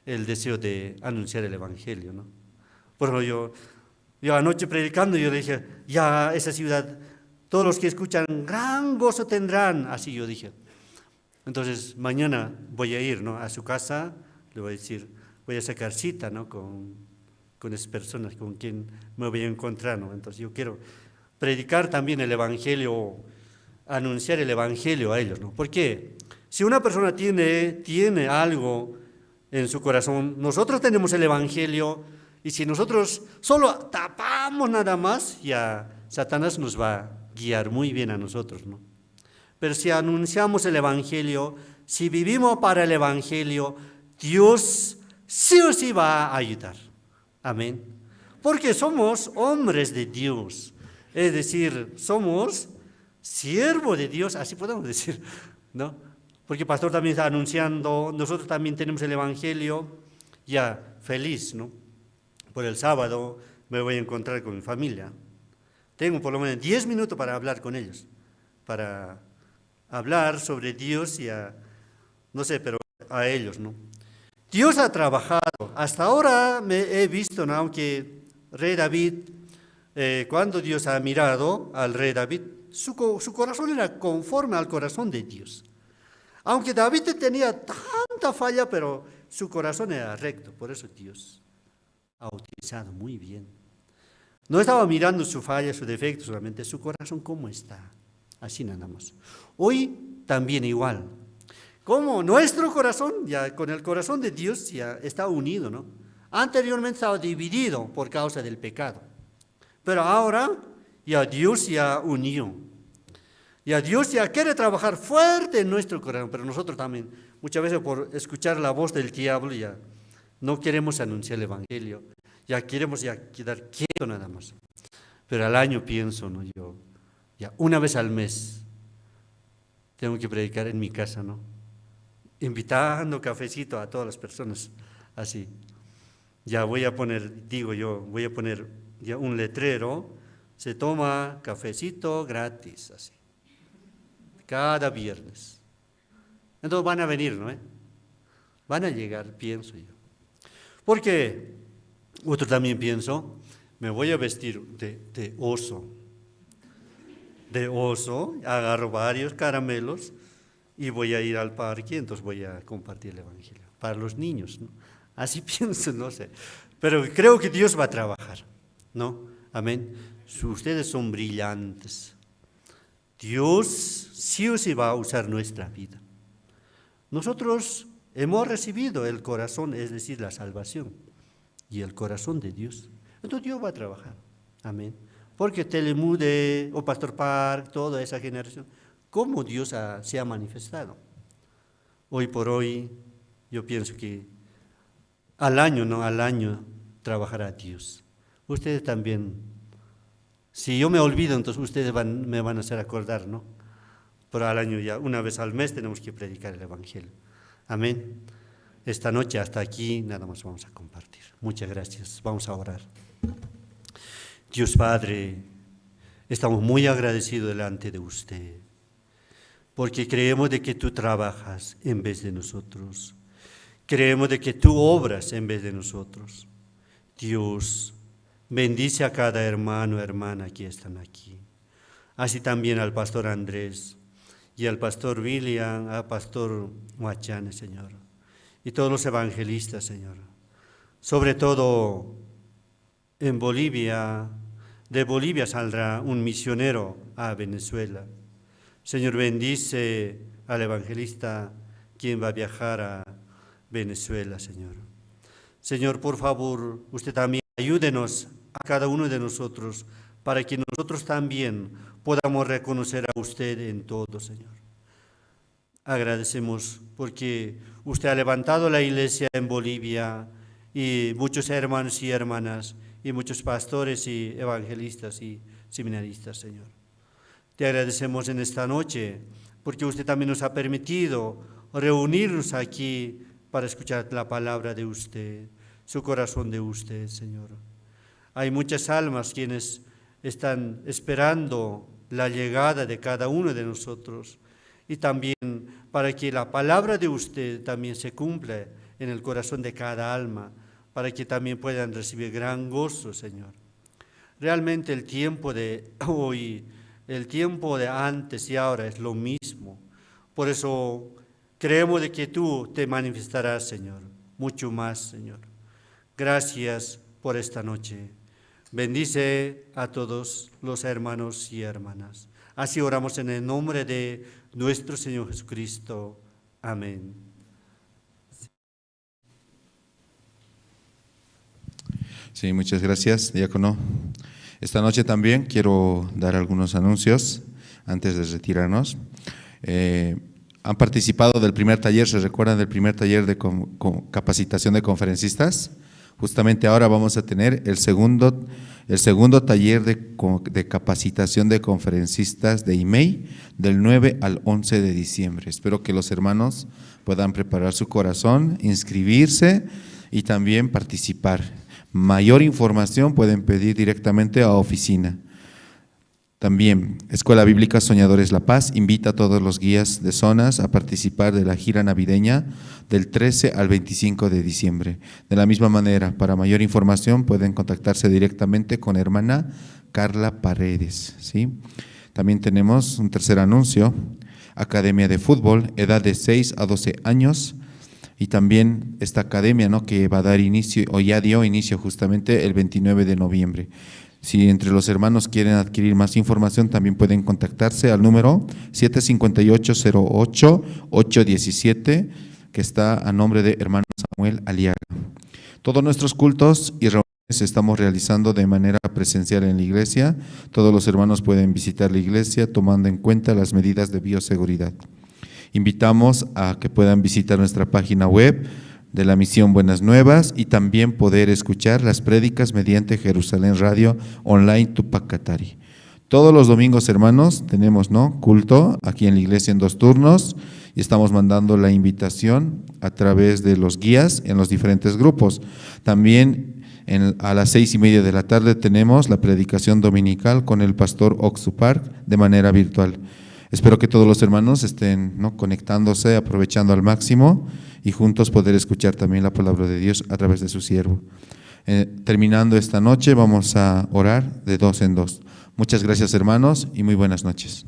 el deseo de anunciar el Evangelio, ¿no? Por eso yo anoche predicando, yo le dije, ya esa ciudad, todos los que escuchan, gran gozo tendrán, así yo dije. Entonces, mañana voy a ir, ¿no?, a su casa, le voy a decir, voy a sacar cita, ¿no? con esas personas con quien me voy a encontrar, ¿no? Entonces yo quiero predicar también el Evangelio, anunciar el Evangelio a ellos, ¿no? Porque si una persona tiene algo en su corazón, nosotros tenemos el Evangelio, y si nosotros solo tapamos nada más, ya Satanás nos va a guiar muy bien a nosotros, ¿no? Pero si anunciamos el Evangelio, si vivimos para el Evangelio, Dios sí o sí va a ayudar. Amén. Porque somos hombres de Dios. Es decir, somos siervos de Dios, así podemos decir, ¿no? Porque el pastor también está anunciando, nosotros también tenemos el Evangelio, ya feliz, ¿no? Por el sábado me voy a encontrar con mi familia. Tengo por lo menos 10 minutos para hablar con ellos, para hablar sobre Dios y no sé, pero a ellos, ¿no? Dios ha trabajado. Hasta ahora me he visto, ¿no? Aunque rey David, cuando Dios ha mirado al rey David, su corazón era conforme al corazón de Dios. Aunque David tenía tanta falla, pero su corazón era recto. Por eso Dios ha utilizado muy bien. No estaba mirando su falla, su defecto, solamente su corazón cómo está. Así nada más. Hoy también igual. Como nuestro corazón, ya con el corazón de Dios, ya está unido, ¿no? Anteriormente estaba dividido por causa del pecado. Pero ahora ya Dios ya unió. Ya Dios ya quiere trabajar fuerte en nuestro corazón, pero nosotros también, muchas veces por escuchar la voz del diablo, ya no queremos anunciar el Evangelio. Ya queremos ya quedar quieto nada más. Pero al año pienso, ¿no? Yo, ya una vez al mes, tengo que predicar en mi casa, ¿no? Invitando cafecito a todas las personas, así. Ya voy a poner ya un letrero, se toma cafecito gratis, así. Cada viernes. Entonces van a venir, ¿no? Van a llegar, pienso yo. Porque otro también pienso, me voy a vestir de oso. De oso, agarro varios caramelos y voy a ir al parque, entonces voy a compartir el Evangelio. Para los niños, ¿no? Así pienso, no sé. Pero creo que Dios va a trabajar, ¿no? Amén. Ustedes son brillantes. Dios sí o sí va a usar nuestra vida. Nosotros hemos recibido el corazón, es decir, la salvación, y el corazón de Dios. Entonces Dios va a trabajar. Amén. Porque Telemude o Pastor Park, toda esa generación, ¿cómo Dios se ha manifestado? Hoy por hoy, yo pienso que al año trabajará Dios. Ustedes también, si yo me olvido, entonces ustedes me van a hacer acordar, ¿no? Pero al año ya, una vez al mes tenemos que predicar el Evangelio. Amén. Esta noche hasta aquí nada más vamos a compartir. Muchas gracias. Vamos a orar. Dios Padre, estamos muy agradecidos delante de usted, porque creemos de que tú trabajas en vez de nosotros. Creemos de que tú obras en vez de nosotros. Dios, bendice a cada hermano, hermana que están aquí. Así también al pastor Andrés y al pastor William, al pastor Huachane, Señor. Y todos los evangelistas, Señor. Sobre todo en Bolivia, de Bolivia saldrá un misionero a Venezuela. Señor, bendice al evangelista quien va a viajar a Venezuela, Señor. Señor, por favor, usted también ayúdenos a cada uno de nosotros para que nosotros también podamos reconocer a usted en todo, Señor. Agradecemos porque usted ha levantado la iglesia en Bolivia y muchos hermanos y hermanas y muchos pastores y evangelistas y seminaristas, Señor. Te agradecemos en esta noche porque usted también nos ha permitido reunirnos aquí para escuchar la palabra de usted, su corazón de usted, Señor. Hay muchas almas quienes están esperando la llegada de cada uno de nosotros y también para que la palabra de usted también se cumpla en el corazón de cada alma, para que también puedan recibir gran gozo, Señor. Realmente el tiempo de hoy, el tiempo de antes y ahora es lo mismo. Por eso creemos de que tú te manifestarás, Señor. mucho más, Señor. Gracias por esta noche. Bendice a todos los hermanos y hermanas. Así oramos en el nombre de nuestro Señor Jesucristo. Amén. Sí, muchas gracias, diácono. Esta noche también quiero dar algunos anuncios antes de retirarnos. Han participado del primer taller, ¿se recuerdan del primer taller de capacitación de conferencistas? Justamente ahora vamos a tener el segundo taller de capacitación de conferencistas de IMEI del 9 al 11 de diciembre. Espero que los hermanos puedan preparar su corazón, inscribirse y también participar. Mayor información pueden pedir directamente a oficina. También, Escuela Bíblica Soñadores La Paz invita a todos los guías de zonas a participar de la gira navideña del 13 al 25 de diciembre. De la misma manera, para mayor información pueden contactarse directamente con hermana Carla Paredes, ¿sí? También tenemos un tercer anuncio, Academia de Fútbol, edad de 6 a 12 años, y también esta academia, ¿no?, que va a dar inicio, o ya dio inicio justamente el 29 de noviembre. Si entre los hermanos quieren adquirir más información, también pueden contactarse al número 758-08-817, que está a nombre de hermano Samuel Aliaga. Todos nuestros cultos y reuniones estamos realizando de manera presencial en la iglesia. Todos los hermanos pueden visitar la iglesia tomando en cuenta las medidas de bioseguridad. Invitamos a que puedan visitar nuestra página web de la Misión Buenas Nuevas y también poder escuchar las prédicas mediante Jerusalén Radio Online Tupac Katari. Todos los domingos, hermanos, tenemos, ¿no?, culto aquí en la iglesia en 2 turnos y estamos mandando la invitación a través de los guías en los diferentes grupos. También a las 6:30 de la tarde tenemos la predicación dominical con el pastor Oxupark de manera virtual. Espero que todos los hermanos estén, ¿no?, conectándose, aprovechando al máximo y juntos poder escuchar también la palabra de Dios a través de su siervo. Terminando esta noche vamos a orar de 2 en 2. Muchas gracias, hermanos, y muy buenas noches.